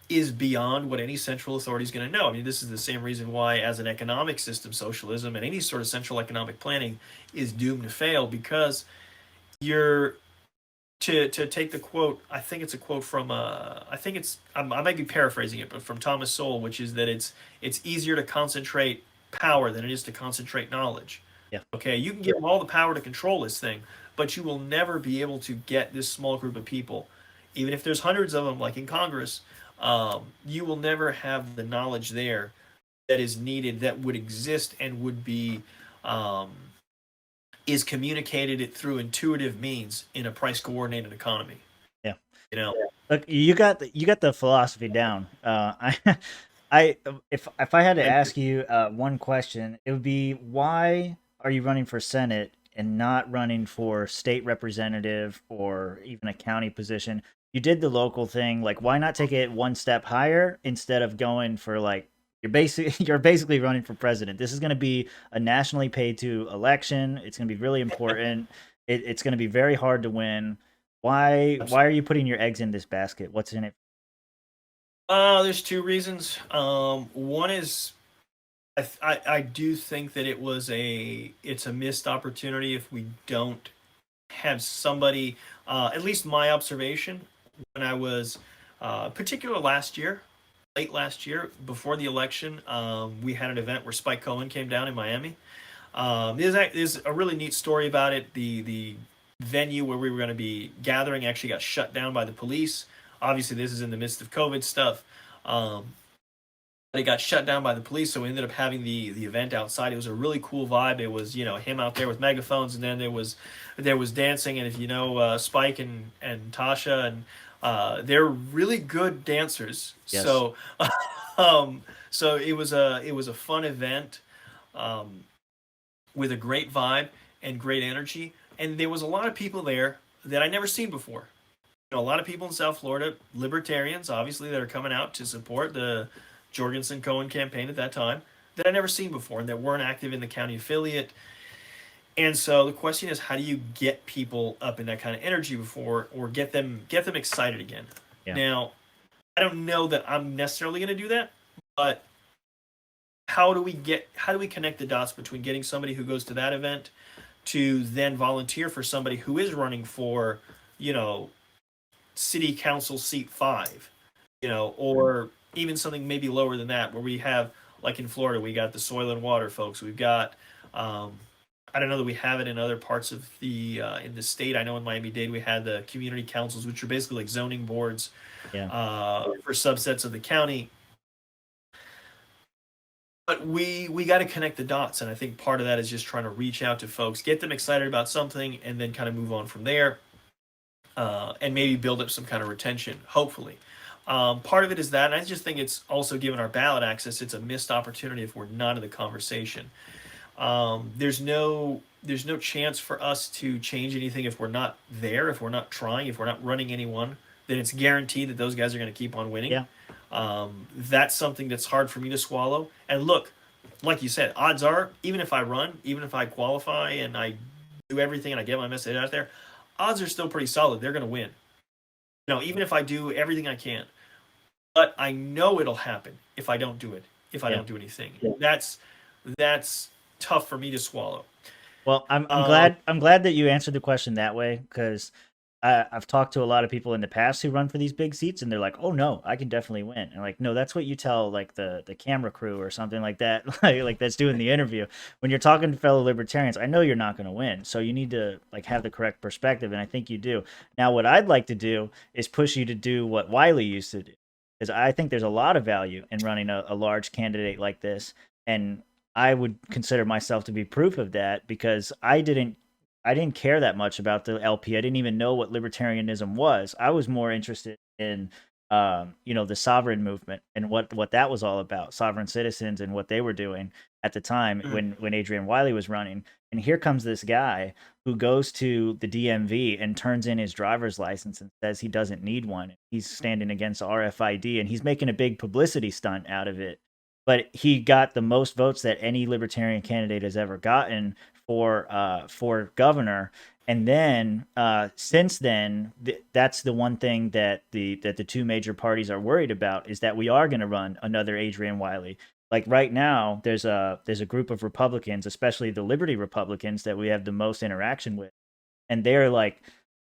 is beyond what any central authority is going to know. I mean, this is the same reason why, as an economic system, socialism and any sort of central economic planning is doomed to fail, because you're to take the quote. I think it's a quote from I might be paraphrasing it, but from Thomas Sowell, which is that it's easier to concentrate power than it is to concentrate knowledge. Yeah. Okay, you can give them all the power to control this thing, but you will never be able to get this small group of people, even if there's hundreds of them, like in Congress. You will never have the knowledge there that is needed that would exist and would be um, is communicated it through intuitive means in a price coordinated economy. Yeah. You know, Look, you got the philosophy down. I if I had to thank you. ask you one question, it would be why are you running for Senate and not running for state representative or even a county position? You did the local thing. Like, why not take it one step higher instead of going for like you're basically running for president. This is going to be a nationally paid to election. It's going to be really important. It's going to be very hard to win. Why are you putting your eggs in this basket? What's in it? There's two reasons. One is I do think that it's a missed opportunity if we don't have somebody. At least my observation when I was particular last year, late last year before the election, we had an event where Spike Cohen came down in Miami. There's a really neat story about it. The venue where we were going to be gathering actually got shut down by the police. Obviously, this is in the midst of COVID stuff. But it got shut down by the police, so we ended up having the event outside. It was a really cool vibe. It was him out there with megaphones, and then there was dancing. And if you know Spike and Tasha, and they're really good dancers. Yes. So so it was a fun event. Um, with a great vibe and great energy. And there was a lot of people there that I never seen before. A lot of people in South Florida, libertarians, obviously, that are coming out to support the Jorgensen Cohen campaign at that time that I never seen before and that weren't active in the county affiliate. And so the question is, how do you get people up in that kind of energy before, or get them excited again? Yeah. Now, I don't know that I'm necessarily going to do that, but how do we connect the dots between getting somebody who goes to that event to then volunteer for somebody who is running for, you know, city council seat 5, or even something maybe lower than that, where we have, like in Florida, we got the soil and water folks. We've got, I don't know that we have it in other parts of the in the state. I know in Miami-Dade we had the community councils, which are basically like zoning boards Yeah. for subsets of the county. But we got to connect the dots, and I think part of that is just trying to reach out to folks, get them excited about something, and then kind of move on from there, and maybe build up some kind of retention, hopefully. Part of it is that, and I just think it's also, given our ballot access, it's a missed opportunity if we're not in the conversation. There's no chance for us to change anything if we're not there, if we're not trying, if we're not running anyone. Then it's guaranteed that those guys are going to keep on winning. Yeah. That's something that's hard for me to swallow. And look, like you said, odds are, even if I run, even if I qualify and I do everything and I get my message out there, odds are still pretty solid. They're going to win. Even if I do everything I can. But I know it'll happen if I don't do it, if I Yeah. don't do anything. That's tough for me to swallow. Well, I'm glad that you answered the question that way, because I've talked to a lot of people in the past who run for these big seats, and they're like, "Oh no, I can definitely win." And like, no, that's what you tell like the camera crew or something like that, like that's doing the interview. When you're talking to fellow libertarians, I know you're not going to win, so you need to like have the correct perspective, and I think you do. Now, what I'd like to do is push you to do what Wiley used to do, because I think there's a lot of value in running a large candidate like this, and I would consider myself to be proof of that, because I didn't care that much about the LP. I didn't even know what libertarianism was. I was more interested in the sovereign movement and what that was all about, sovereign citizens and what they were doing at the time when Adrian Wiley was running. And here comes this guy who goes to the DMV and turns in his driver's license and says he doesn't need one. He's standing against RFID, and he's making a big publicity stunt out of it. But he got the most votes that any libertarian candidate has ever gotten for governor. And then since then, that's the one thing that the two major parties are worried about, is that we are going to run another Adrian Wiley. Like right now, there's a group of Republicans, especially the Liberty Republicans, that we have the most interaction with, and they're like,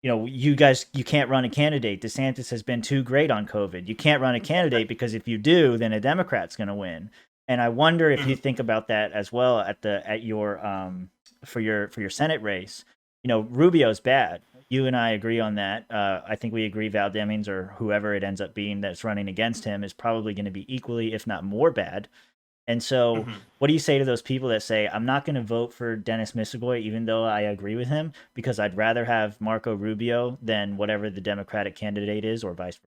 you guys, you can't run a candidate. DeSantis has been too great on COVID. You can't run a candidate, because if you do, then a Democrat's going to win. And I wonder if you think about that as well at your for your Senate race. Rubio's bad. You and I agree on that. I think we agree Val Demings, or whoever it ends up being that's running against him, is probably going to be equally, if not more bad. And so, Hmm. what do you say to those people that say, I'm not going to vote for Dennis Misigoy, even though I agree with him, because I'd rather have Marco Rubio than whatever the Democratic candidate is, or vice versa?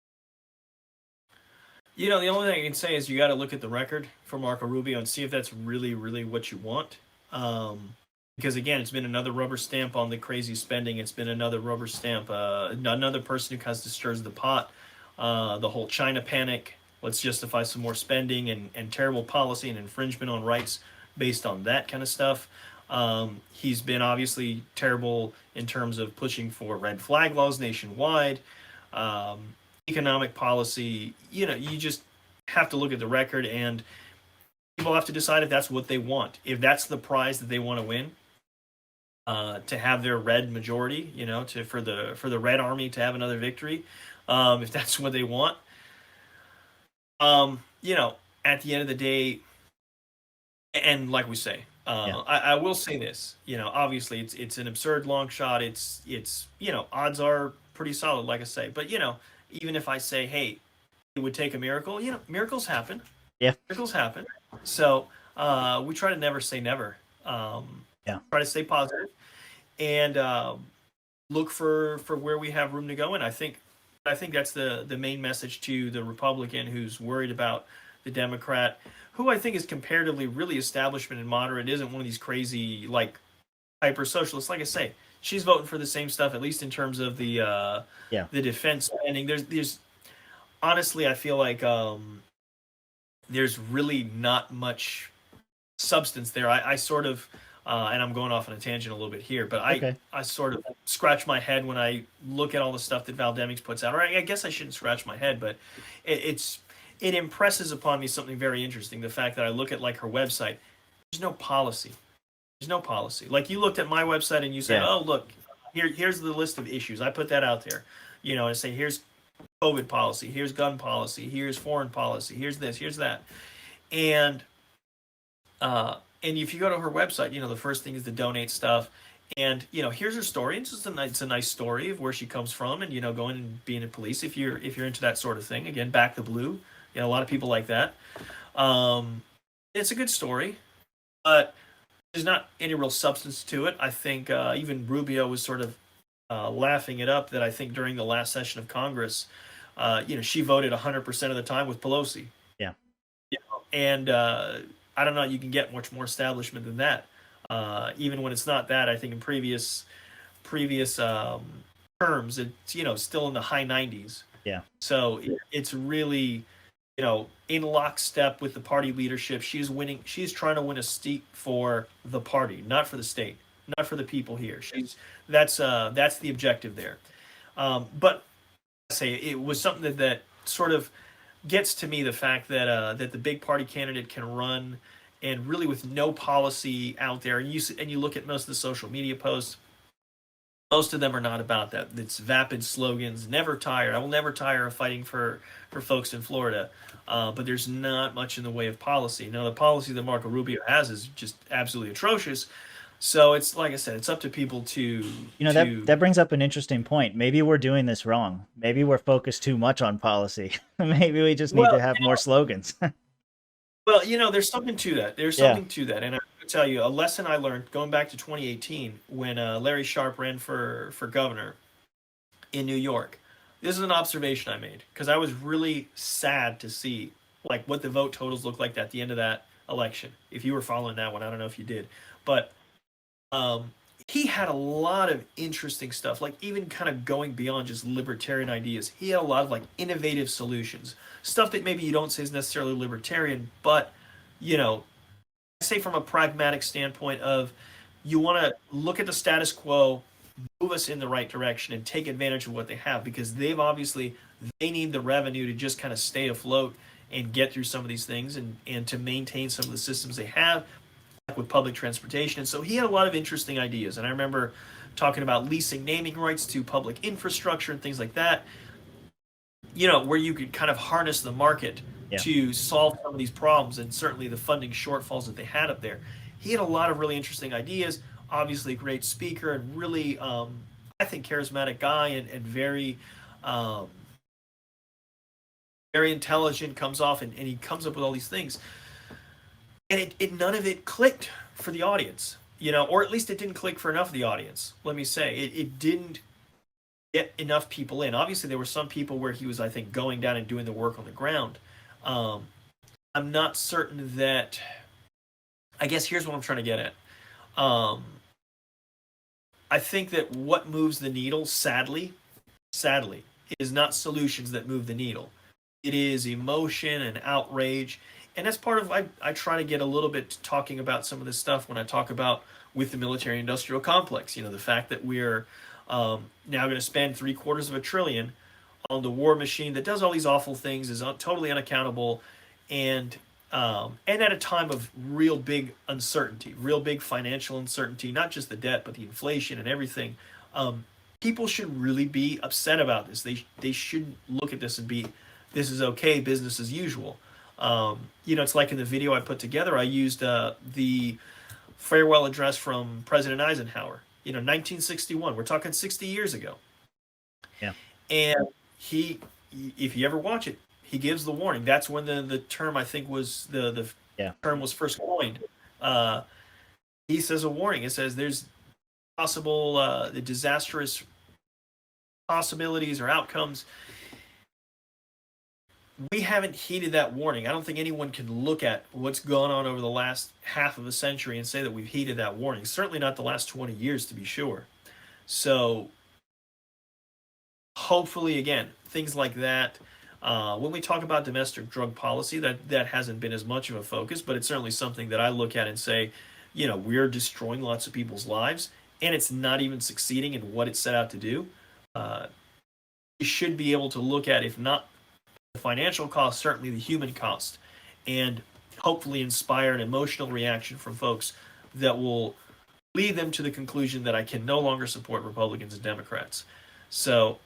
The only thing I can say is you got to look at the record for Marco Rubio and see if that's really, really what you want. Um, because again, it's been another rubber stamp on the crazy spending. It's been another rubber stamp, another person who kind of stirs the pot. The whole China panic. Let's justify some more spending and terrible policy and infringement on rights based on that kind of stuff. He's been obviously terrible in terms of pushing for red flag laws nationwide. Um, Economic policy, you just have to look at the record, and people have to decide if that's what they want. If that's the prize that they want to win, to have their red majority, for the red army to have another victory, if that's what they want. Um, you know, at the end of the day, and like we say, Yeah. I will say this. Obviously it's an absurd long shot. It's odds are pretty solid, like I say. But even if I say, hey, it would take a miracle. Miracles happen. Yeah. Miracles happen. So we try to never say never. Um, Yeah. Try to stay positive and look for where we have room to go. And I think that's the main message to the Republican who's worried about the Democrat, who I think is comparatively really establishment and moderate. Isn't one of these crazy like hyper socialists. Like I say, she's voting for the same stuff, at least in terms of Yeah. the defense spending. There's honestly, I feel like there's really not much substance there. I sort of, and I'm going off on a tangent a little bit here, but I, Okay. I sort of scratch my head when I look at all the stuff that Val Demings puts out. Or I guess I shouldn't scratch my head, but it impresses upon me something very interesting. The fact that I look at like her website, there's no policy. There's no policy. Like you looked at my website and you said, Yeah. "Oh, look, here's the list of issues." I put that out there, and say, "Here's COVID policy, here's gun policy, here's foreign policy, here's this, here's that," and and if you go to her website, the first thing is to donate stuff, and here's her story. It's a nice story of where she comes from, and going and being in police. If you're into that sort of thing, again, back the blue. A lot of people like that. Um, it's a good story, but there's not any real substance to it. I think even Rubio was sort of laughing it up that I think during the last session of Congress, she voted 100% of the time with Pelosi. Yeah. And I don't know, you can get much more establishment than that. Even when it's not that, I think in previous terms, it's still in the high 90s. Yeah. So it's really in lockstep with the party leadership. She's winning. She's trying to win a seat for the party, not for the state, not for the people here. That's the objective there. But I say it was something that sort of gets to me, the fact that the big party candidate can run and really with no policy out there. And you look at most of the social media posts. Most of them are not about that. It's vapid slogans. Never tire. I will never tire of fighting for folks in Florida. But there's not much in the way of policy. Now, the policy that Marco Rubio has is just absolutely atrocious. So it's like I said, it's up to people to That brings up an interesting point. Maybe we're doing this wrong. Maybe we're focused too much on policy. Maybe we just need well, to have more slogans. well, there's something to that. There's Yeah. something to that, and I'm going to tell you a lesson I learned going back to 2018 when Larry Sharp ran for governor in New York. This is an observation I made because I was really sad to see like what the vote totals looked like at the end of that election. If you were following that one, I don't know if you did, but um, he had a lot of interesting stuff, like even kind of going beyond just libertarian ideas. He had a lot of like innovative solutions, stuff that maybe you don't say is necessarily libertarian, but you know, say from a pragmatic standpoint of you want to look at the status quo, move us in the right direction and take advantage of what they have because they need the revenue to just kind of stay afloat and get through some of these things and to maintain some of the systems they have like with public transportation. And so he had a lot of interesting ideas. And I remember talking about leasing naming rights to public infrastructure and things like that, where you could kind of harness the market Yeah. to solve some of these problems and certainly the funding shortfalls that they had up there. He had a lot of really interesting ideas, obviously a great speaker and really, I think, charismatic guy and very, um, very intelligent, comes off and he comes up with all these things. and it none of it clicked for the audience, or at least it didn't click for enough of the audience. Let me say it didn't get enough people in. Obviously, there were some people where he was, I think, going down and doing the work on the ground. Um, I'm not certain that. I guess here's what I'm trying to get at. Um, I think that what moves the needle, sadly, is not solutions that move the needle. It is emotion and outrage. And that's part of, I try to get a little bit talking about some of this stuff when I talk about with the military industrial complex. The fact that we're now going to spend $750 billion on the war machine that does all these awful things, is totally unaccountable, and at a time of real big uncertainty, real big financial uncertainty, not just the debt, but the inflation and everything. People should really be upset about this. They should look at this and be, this is okay, business as usual. It's like in the video I put together, I used the farewell address from President Eisenhower. 1961. We're talking 60 years ago. Yeah. And he, if you ever watch it, he gives the warning. That's when the term, I think, was the term was first coined. He says a warning. It says there's possible the disastrous possibilities or outcomes. We haven't heeded that warning. I don't think anyone can look at what's gone on over the last half of a century and say that we've heeded that warning. Certainly not the last 20 years, to be sure. So hopefully, again, things like that. When we talk about domestic drug policy, that hasn't been as much of a focus, but it's certainly something that I look at and say, we're destroying lots of people's lives, and it's not even succeeding in what it set out to do. You should be able to look at, if not the financial cost, certainly the human cost, and hopefully inspire an emotional reaction from folks that will lead them to the conclusion that I can no longer support Republicans and Democrats. So,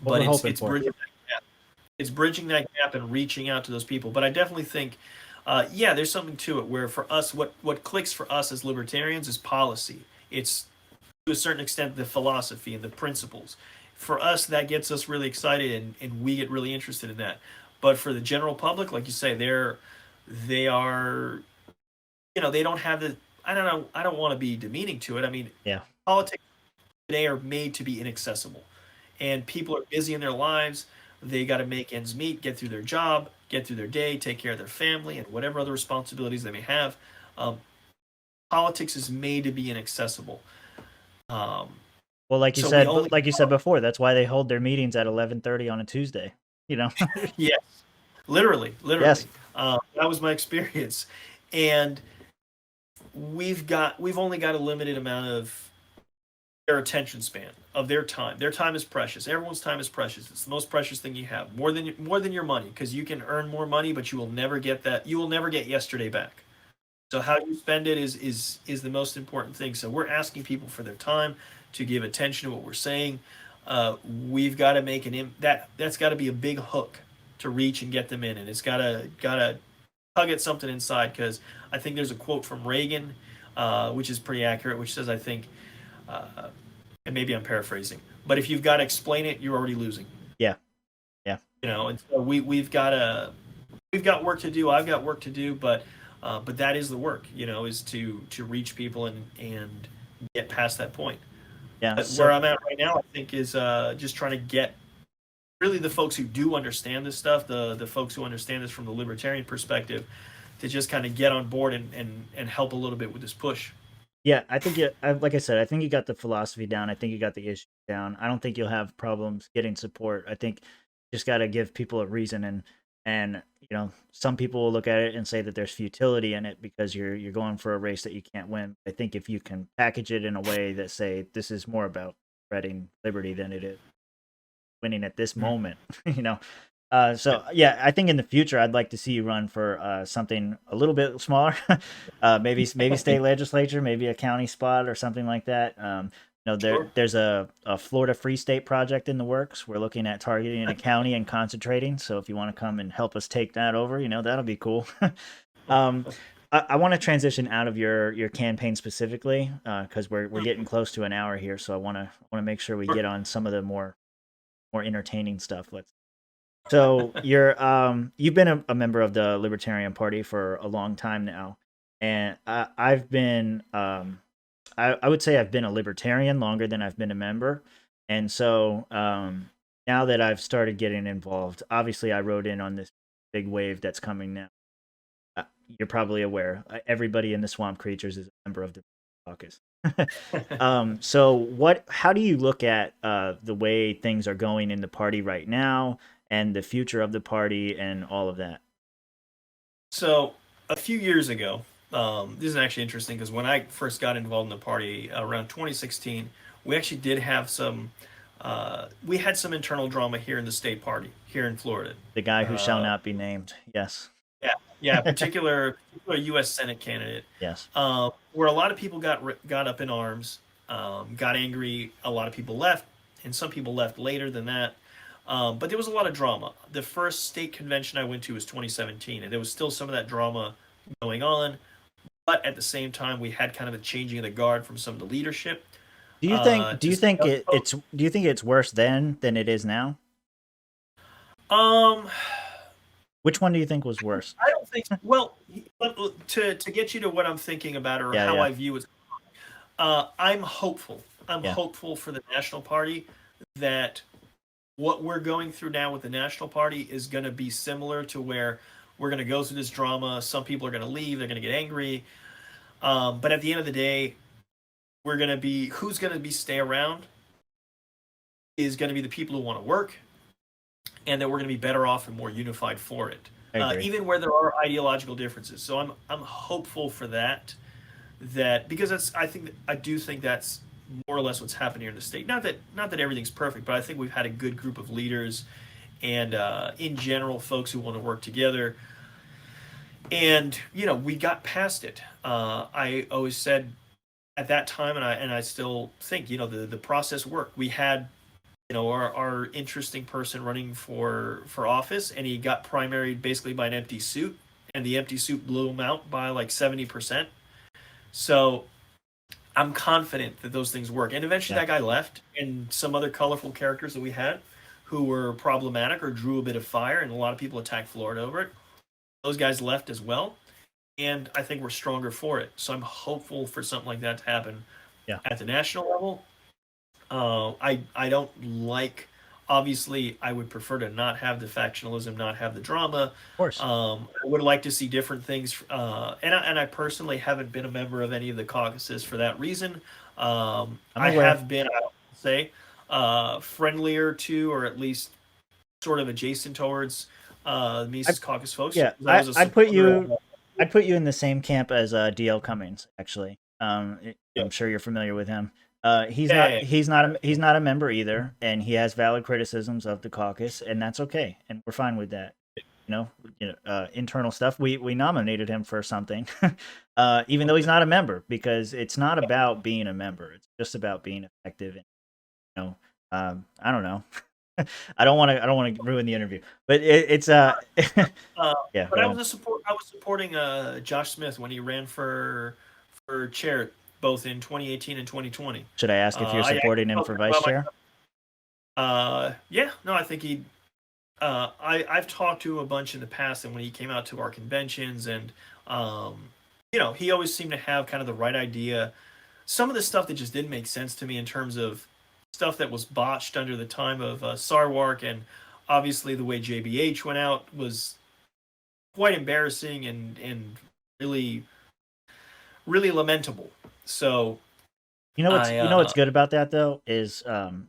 but it's bridging that gap. It's bridging that gap and reaching out to those people. But I definitely think, there's something to it where for us, what clicks for us as libertarians is policy. It's to a certain extent the philosophy and the principles. For us, that gets us really excited, and we get really interested in that. But for the general public, like you say, they are, they don't have the. I don't know. I don't want to be demeaning to it. I mean, Yeah. politics today are made to be inaccessible, and people are busy in their lives. They got to make ends meet, get through their job, get through their day, take care of their family, and whatever other responsibilities they may have. Politics is made to be inaccessible. Well, like you So said, we only like you said before, that's why they hold their meetings at 11:30 on a Tuesday. Yes, literally. Yes. That was my experience, and we've only got a limited amount of their attention span, of their time. Their time is precious. Everyone's time is precious. It's the most precious thing you have, more than your money, because you can earn more money, but you will never get that. You will never get yesterday back. So how you spend it is the most important thing. So we're asking people for their time, to give attention to what we're saying. We've got to make that's got to be a big hook to reach and get them in, and it's gotta tug at something inside. Because I think there's a quote from Reagan, which is pretty accurate, which says, I think, and maybe I'm paraphrasing, but if you've got to explain it, you're already losing. Yeah. And so we've got work to do. I've got work to do, but that is the work. Is to reach people and get past that point. Yeah. But where I'm at right now, I think, is just trying to get really the folks who do understand this stuff, the folks who understand this from the libertarian perspective, to just kind of get on board and help a little bit with this push. Yeah, I think like I said, I think you got the philosophy down. I think you got the issue down. I don't think you'll have problems getting support. I think you just got to give people a reason, and some people will look at it and say that there's futility in it because you're going for a race that you can't win. I think if you can package it in a way that say this is more about spreading liberty than it is winning at this moment, So yeah, I think in the future I'd like to see you run for something a little bit smaller, maybe state legislature, maybe a county spot or something like that. There's a Florida Free State project in the works. We're looking at targeting a county and concentrating. So if you want to come and help us take that over, that'll be cool. I want to transition out of your campaign specifically because we're getting close to an hour here. So I want to make sure we get on some of the more entertaining stuff. So you've been a member of the Libertarian Party for a long time now, and I've been I would say I've been a libertarian longer than I've been a member, and so now that I've started getting involved, obviously I rode in on this big wave that's coming now. Uh, you're probably aware everybody in the Swamp Creatures is a member of the caucus. So what? How do you look at the way things are going in the party right now, and the future of the party, and all of that? So a few years ago, this is actually interesting because when I first got involved in the party around 2016, we actually did have some. We had some internal drama here in the state party here in Florida. The guy who shall Uh, not be named. Yes. yeah, yeah, particular U.S. Senate candidate, Yes. where a lot of people got up in arms, got angry. A lot of people left, and some people left later than that. But there was a lot of drama. The first state convention I went to was 2017, and there was still some of that drama going on. But at the same time, we had kind of a changing of the guard from some of the leadership. Do you think? Do To you think it's? Do you think it's worse then than it is now? um, Which one do you think was worse? I don't think. Well, to get you to what I'm thinking about or Yeah. how Yeah. I view it, I'm hopeful. I'm Yeah. hopeful for the National Party that what we're going through now with the National Party is going to be similar to where we're going to go through this drama. Some people are going to leave. They're going to get angry. But at the end of the day, we're going to be who's going to be stay around is going to be the people who want to work, and that we're going to be better off and more unified for it, I agree. even where there are ideological differences. So I'm hopeful for that. That because I do think that's more or less what's happening here in the state. Not that everything's perfect, but I think we've had a good group of leaders and in general folks who want to work together. And we got past it. I always said at that time, and I still think the process worked. We had our interesting person running for office, and he got primaried basically by an empty suit, and the empty suit blew him out by like 70%. So I'm confident that those things work. And eventually Yeah. that guy left, and some other colorful characters that we had who were problematic or drew a bit of fire, and a lot of people attacked Florida over it. Those guys left as well. And I think we're stronger for it. So I'm hopeful for something like that to happen Yeah. at the national level. I don't like. Obviously, I would prefer to not have the factionalism, not have the drama. Of course. I would like to see different things, and I personally haven't been a member of any of the caucuses for that reason. I'm I aware. have been, I would say, friendlier to, or at least sort of adjacent towards the I, Mises Caucus folks. yeah. I was a I'd put supporter you. of. I'd put you in the same camp as DL Cummings. Actually, Yeah, I'm sure you're familiar with him. He's yeah, not. yeah, He's not a member either, and he has valid criticisms of the caucus, and that's okay, and we're fine with that. Internal stuff. We nominated him for something, even though he's not a member, because it's not about being a member. It's just about being effective. And I don't know. I don't want to. I don't want to ruin the interview, but it's yeah. but Go I ahead. was I was supporting Josh Smith when he ran for chair both in 2018 and 2020. Should I ask if you're I supporting him felt for good vice about chair? yeah, no, I think he. I've talked to him a bunch in the past, and when he came out to our conventions, and he always seemed to have kind of the right idea. Some of the stuff that just didn't make sense to me in terms of stuff that was botched under the time of Sarwark, and obviously the way JBH went out was quite embarrassing and really really lamentable. So You know what's good about that though is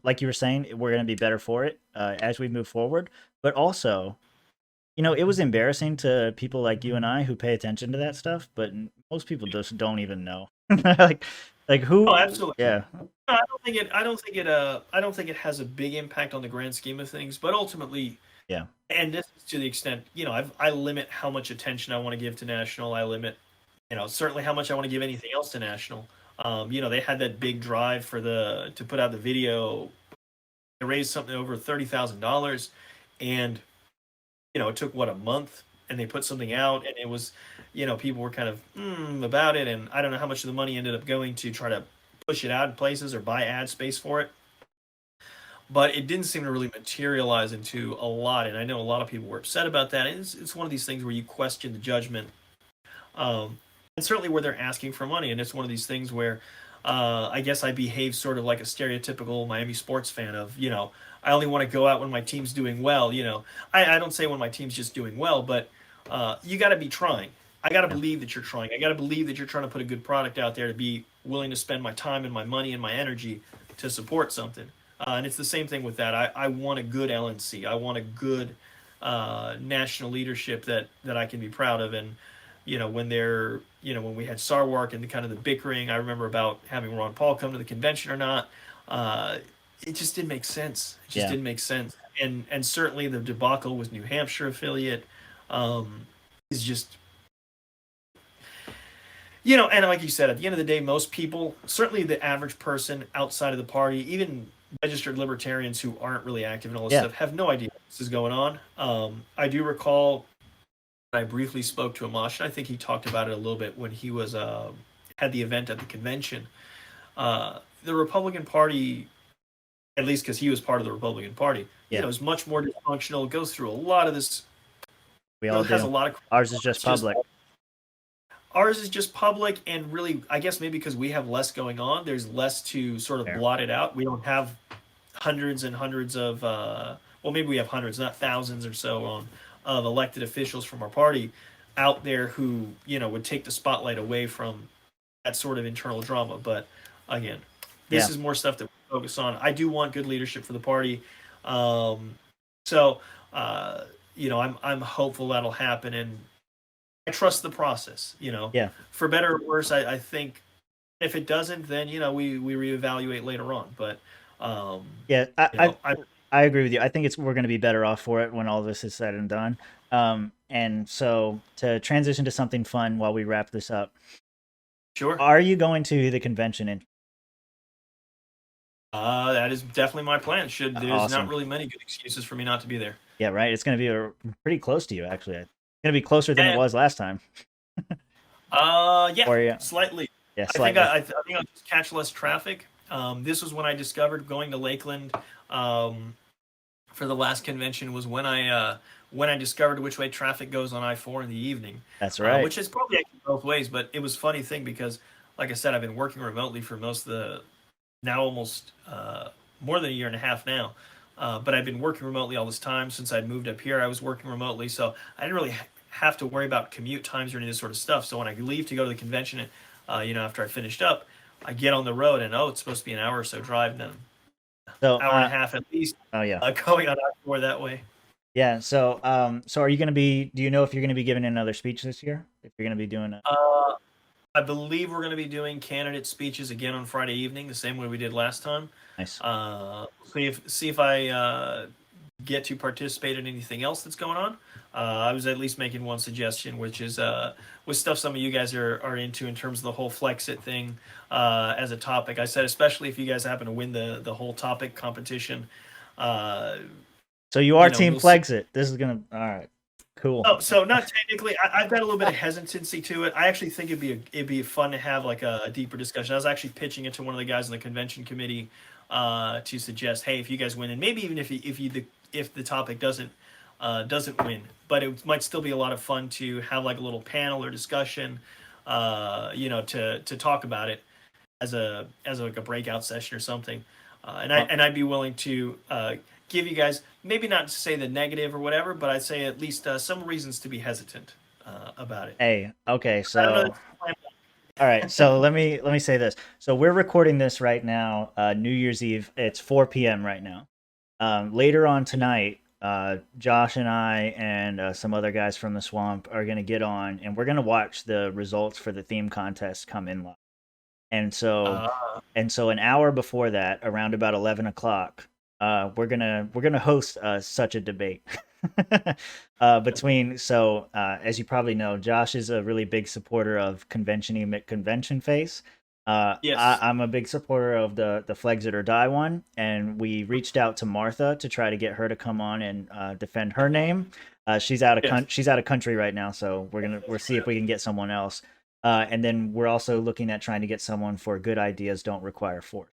like you were saying, we're going to be better for it as we move forward. But also, it was embarrassing to people like you and I who pay attention to that stuff, but most people just don't even know. like oh, who? absolutely. Yeah. No, I don't think it has a big impact on the grand scheme of things. But ultimately, Yeah. and this is to the extent I limit how much attention I want to give to national. I limit certainly how much I want to give anything else to national. They had that big drive to put out the video. They raised something over $30,000, and it took a month, and they put something out, and it was, people were kind of about it, and I don't know how much of the money ended up going to try to push it out in places or buy ad space for it. but it didn't seem to really materialize into a lot. And I know a lot of people were upset about that. And it's one of these things where you question the judgment, and certainly where they're asking for money. And it's one of these things where I guess I behave sort of like a stereotypical Miami sports fan of, I only want to go out when my team's doing well. I don't say when my team's just doing well, but you got to be trying. I got to believe that you're trying. I got to believe that you're trying to put a good product out there, to be willing to spend my time and my money and my energy to support something. And it's the same thing with that. I want a good LNC. I want a good national leadership that I can be proud of. And when we had Sarwark and the kind of the bickering, I remember about having Ron Paul come to the convention or not. It just didn't make sense. It just didn't make sense. And certainly the debacle with New Hampshire affiliate is just, and like you said, at the end of the day, most people, certainly the average person outside of the party, even registered libertarians who aren't really active in all this stuff, have no idea what this is going on. I do recall I briefly spoke to Amash, and I think he talked about it a little bit when he was had the event at the convention. The Republican Party, at least because he was part of the Republican Party, is much more dysfunctional. It goes through a lot of this. We all has do. a lot of. Ours is just public. Ours is just public, and really, I guess maybe because we have less going on, there's less to sort of blot it out. We don't have hundreds and hundreds of, well, maybe we have hundreds, not thousands or so, of elected officials from our party out there who, would take the spotlight away from that sort of internal drama. But again, this is more stuff that we focus on. I do want good leadership for the party. I'm hopeful that'll happen, and I trust the process, For better or worse, I think if it doesn't, then, we reevaluate later on. But I agree with you. I think we're going to be better off for it when all this is said and done. And so to transition to something fun while we wrap this up. Sure. Are you going to the convention? That is definitely my plan. There's awesome. Not really many good excuses for me not to be there. Yeah, right. It's going to be pretty close to you, actually. It's going to be closer than it was last time. Slightly. Yeah, slightly. I think I'll just catch less traffic. This was when I discovered going to Lakeland for the last convention, was when I discovered which way traffic goes on I-4 in the evening. That's right. Which is probably actually both ways, but it was a funny thing because, like I said, I've been working remotely for most of the, now almost more than a year and a half now. But I've been working remotely all this time since I'd moved up here. I was working remotely, so I didn't really have to worry about commute times or any of this sort of stuff. So when I leave to go to the convention, after I finished up, I get on the road and it's supposed to be an hour or so drive, then hour and a half at least. Going on I-4 that way. Yeah. So are you going to be? Do you know if you're going to be giving another speech this year? If you're going to be doing I believe we're going to be doing candidate speeches again on Friday evening, the same way we did last time. Nice. See if I get to participate in anything else that's going on. I was at least making one suggestion, which is with stuff some of you guys are into in terms of the whole Flexit thing as a topic. I said, especially if you guys happen to win the whole topic competition. So you are Team Flexit. This is going to, all right. Cool. Oh, so not technically. I've got a little bit of hesitancy to it. I actually think it'd be fun to have like a deeper discussion. I was actually pitching it to one of the guys in the convention committee to suggest, hey, if you guys win, and maybe even if the topic doesn't win, but it might still be a lot of fun to have like a little panel or discussion, to talk about it as like a breakout session or something. And I'd be willing to give you guys, maybe not to say the negative or whatever, but I'd say at least some reasons to be hesitant about it. Hey, okay, so all right, so let me say this. So we're recording this right now, New Year's Eve. It's 4 p.m. right now. Later on tonight, Josh and I and some other guys from the swamp are going to get on, and we're going to watch the results for the theme contest come in live. And so an hour before that, around about 11 o'clock, we're gonna host such a debate between. So as you probably know, Josh is a really big supporter of convention face. Yes. I'm a big supporter of the Flexit or Die one, and we reached out to Martha to try to get her to come on and defend her name. She's out of country right now, so we'll see if we can get someone else. And then we're also looking at trying to get someone for Good Ideas Don't Require Force.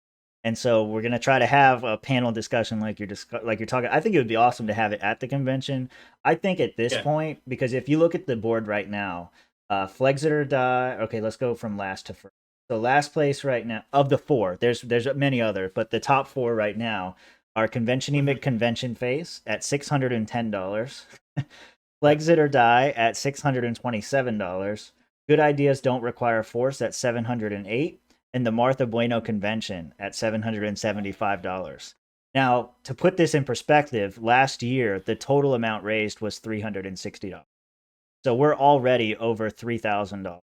And so we're gonna try to have a panel discussion like you're talking. I think it would be awesome to have it at the convention. I think at this Yeah. point, because if you look at the board right now, Flex It or Die. Okay, let's go from last to first. So last place right now of the four, there's many others, but the top four right now are Convention Mhm. Emig Convention Face at $610, Yeah. Flex It or Die at $627, Good Ideas Don't Require Force at 708, and the Martha Bueno Convention at $775. Now, to put this in perspective, last year the total amount raised was $360. So we're already over $3,000.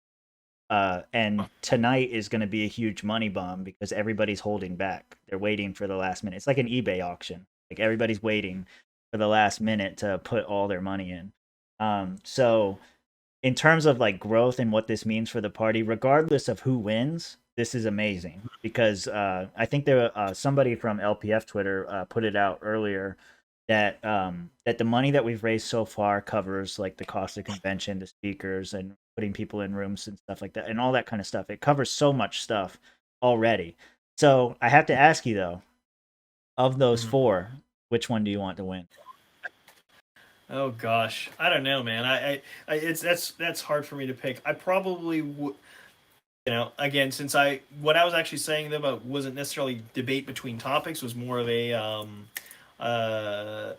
And tonight is going to be a huge money bomb because everybody's holding back. They're waiting for the last minute. It's like an eBay auction. Like everybody's waiting for the last minute to put all their money in. So in terms of like growth and what this means for the party, regardless of who wins, this is amazing because I think there somebody from LPF Twitter put it out earlier that that the money that we've raised so far covers like the cost of convention, the speakers, and putting people in rooms and stuff like that, and all that kind of stuff. It covers so much stuff already. So I have to ask you though, of those Mhm. four, which one do you want to win? Oh gosh, I don't know, man. It's that's hard for me to pick. I probably would, again, since what I was actually saying though about wasn't necessarily debate between topics, was more of a uh,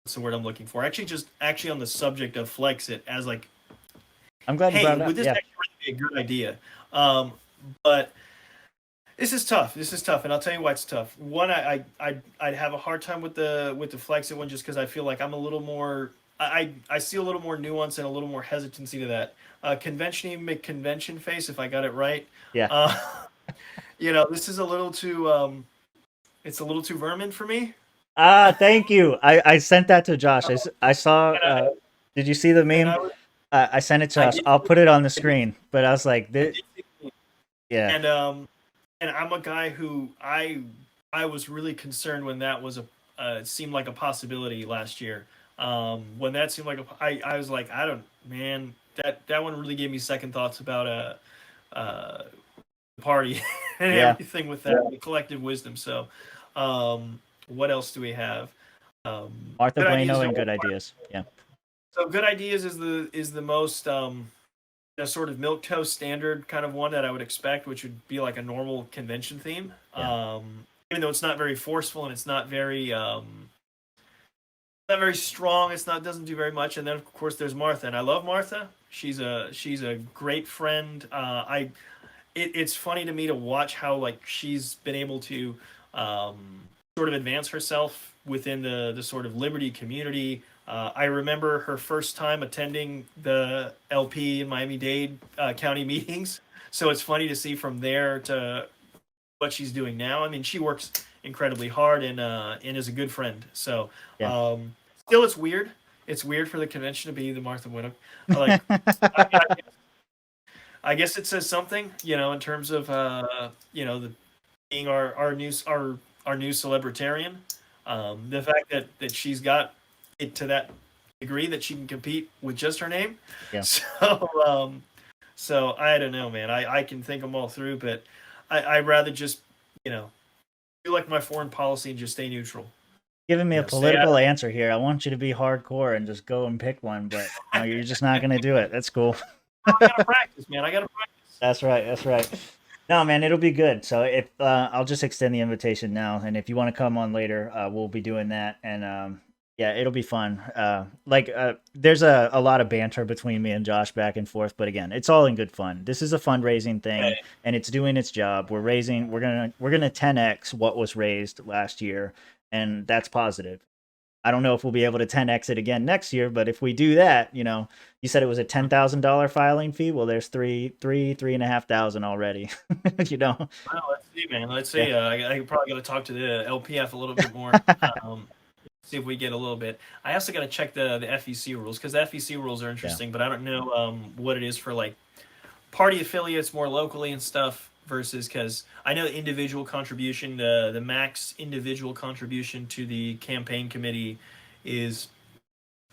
what's the word I'm looking for? Actually on the subject of Flex It as like, I'm glad you hey, brought it up. would this Yeah, actually really be a good idea? But this is tough. This is tough, and I'll tell you why it's tough. One, I'd have a hard time with the Flex It one just because I feel like I'm a little more. I see a little more nuance and a little more hesitancy to that. Convention McConvention face, if I got it right. yeah. Uh, this is a little too. It's a little too vermin for me. Ah, thank you. I sent that to Josh. I saw. And I Did you see the and meme? I was I sent it to I us. did I'll put it on the I did screen. But I was like, I did see yeah, and I'm a guy who I was really concerned when that was seemed like a possibility last year. When that seemed like I was like, I don't, man, that one really gave me second thoughts about the party and yeah. everything with that, the collective wisdom. So, what else do we have? Martha Good ideas Bueno and don't. Good Ideas. Yeah, So good ideas is the most sort of milk toast standard kind of one that I would expect, which would be like a normal convention theme. yeah, Even though it's not very forceful and it's not very strong. It's not doesn't do very much. And then of course there's Martha, and I love Martha. She's a great friend. It's funny to me to watch how like she's been able to sort of advance herself within the sort of liberty community. I remember her first time attending the LP in Miami-Dade county meetings. So it's funny to see from there to what she's doing now. I mean, she works incredibly hard and is a good friend. So yeah. still, it's weird. It's weird for the convention to be the Martha Winnock. Like, I, I guess it says something, in terms of the being our new celebritarian. The fact that she's got it to that degree that she can compete with just her name. Yeah. So I don't know, man. I can think them all through, but I'd rather just do like my foreign policy and just stay neutral. Giving me a Stay out. political answer here. I want you to be hardcore and just go and pick one, but no, you're just not gonna do it. That's cool. I gotta practice, man. I gotta practice. That's right. That's right. No, man, it'll be good. So if I'll just extend the invitation now, and if you want to come on later, we'll be doing that, and yeah, it'll be fun. There's a lot of banter between me and Josh back and forth, but again, it's all in good fun. This is a fundraising thing, Hey, and it's doing its job. We're gonna 10x what was raised last year, and that's positive. I don't know if we'll be able to 10x it again next year, but if we do that, you said it was a $10,000 filing fee. Well, there's three and a half thousand already. you know, well, let's see, man. Let's yeah, see. I probably got to talk to the LPF a little bit more. See if we get a little bit. I also got to check the FEC rules because the FEC rules are yeah, interesting, but I don't know what it is for like party affiliates more locally and stuff versus because I know individual contribution, the max individual contribution to the campaign committee is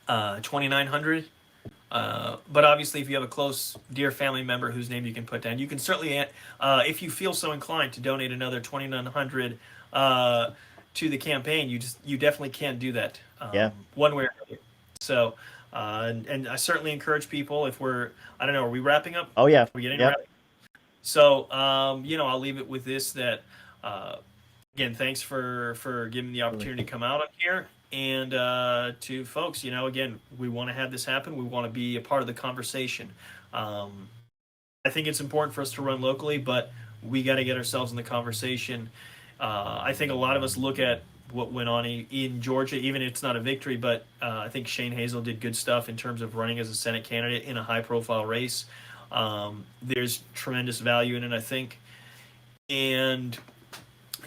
2,900. But obviously, if you have a close, dear family member whose name you can put down, you can certainly, if you feel so inclined, to donate another $2,900 to the campaign. You definitely can do that, Yeah. one way or another. So, and I certainly encourage people. If I don't know, are we wrapping up? Oh yeah. Are we getting Yep. wrapped? So, I'll leave it with this: that again, thanks for giving me the opportunity to come out on here. And to folks, again, we want to have this happen. We want to be a part of the conversation. I think it's important for us to run locally, but we got to get ourselves in the conversation. I think a lot of us look at what went on in Georgia, even if it's not a victory, but I think Shane Hazel did good stuff in terms of running as a Senate candidate in a high-profile race. There's tremendous value in it, I think. And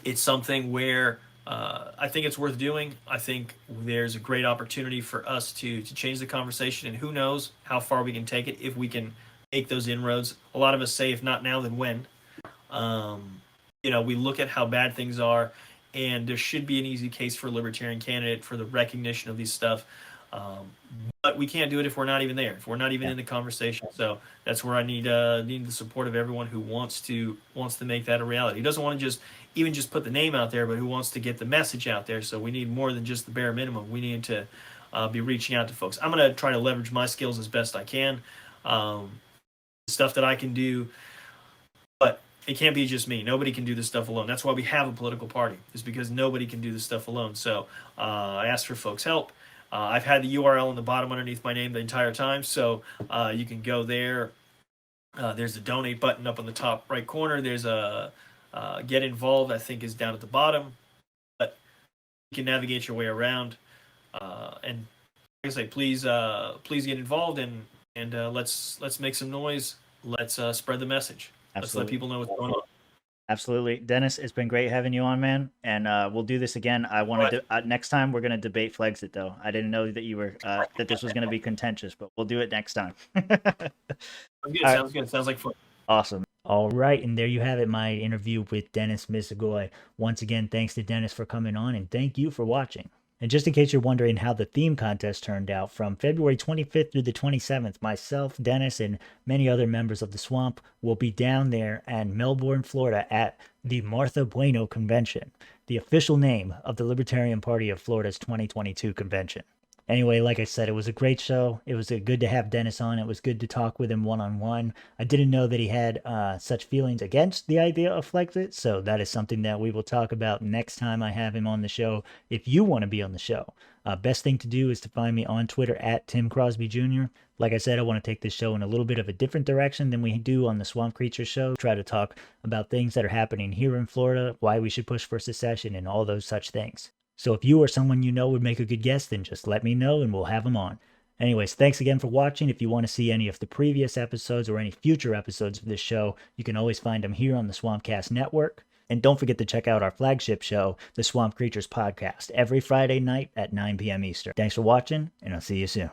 it's something where I think it's worth doing. I think there's a great opportunity for us to change the conversation, and who knows how far we can take it if we can make those inroads. A lot of us say, if not now, then when? We look at how bad things are, and there should be an easy case for a libertarian candidate for the recognition of these stuff. But we can't do it if we're not even there, if we're not even in the conversation. So that's where I need the support of everyone who wants to make that a reality. Who doesn't want to just put the name out there, but who wants to get the message out there. So we need more than just the bare minimum. We need to be reaching out to folks. I'm going to try to leverage my skills as best I can, stuff that I can do, but it can't be just me. Nobody can do this stuff alone. That's why we have a political party, is because nobody can do this stuff alone. So I ask for folks' help. I've had the URL in the bottom underneath my name the entire time, so you can go there. There's a donate button up on the top right corner. There's a get involved, I think, is down at the bottom. But you can navigate your way around. And like I say, please get involved, and let's make some noise. Let's spread the message. Absolutely. Let's let people know what's going on. Absolutely. Dennis, it's been great having you on, man. And we'll do this again. I want to next time we're going to debate Flexit, though. I didn't know that you were that this was going to be contentious, but we'll do it next time. Sounds good. Sounds like fun. Awesome. All right, and there you have it, my interview with Dennis Misigoy. Once again, thanks to Dennis for coming on, and thank you for watching. And just in case you're wondering how the theme contest turned out, from February 25th through the 27th, myself, Dennis, and many other members of the Swamp will be down there in Melbourne, Florida at the Martha Bueno Convention, the official name of the Libertarian Party of Florida's 2022 convention. Anyway, like I said, it was a great show. It was good to have Dennis on. It was good to talk with him one-on-one. I didn't know that he had such feelings against the idea of Flexit, so that is something that we will talk about next time I have him on the show. If you want to be on the show, best thing to do is to find me on Twitter at Tim Crosby Jr. Like I said, I want to take this show in a little bit of a different direction than we do on the Swamp Creature Show. Try to talk about things that are happening here in Florida, why we should push for secession, and all those such things. So if you or someone you know would make a good guest, then just let me know and we'll have them on. Anyways, thanks again for watching. If you want to see any of the previous episodes or any future episodes of this show, you can always find them here on the Swampcast Network. And don't forget to check out our flagship show, the Swamp Creatures Podcast, every Friday night at 9 p.m. Eastern. Thanks for watching, and I'll see you soon.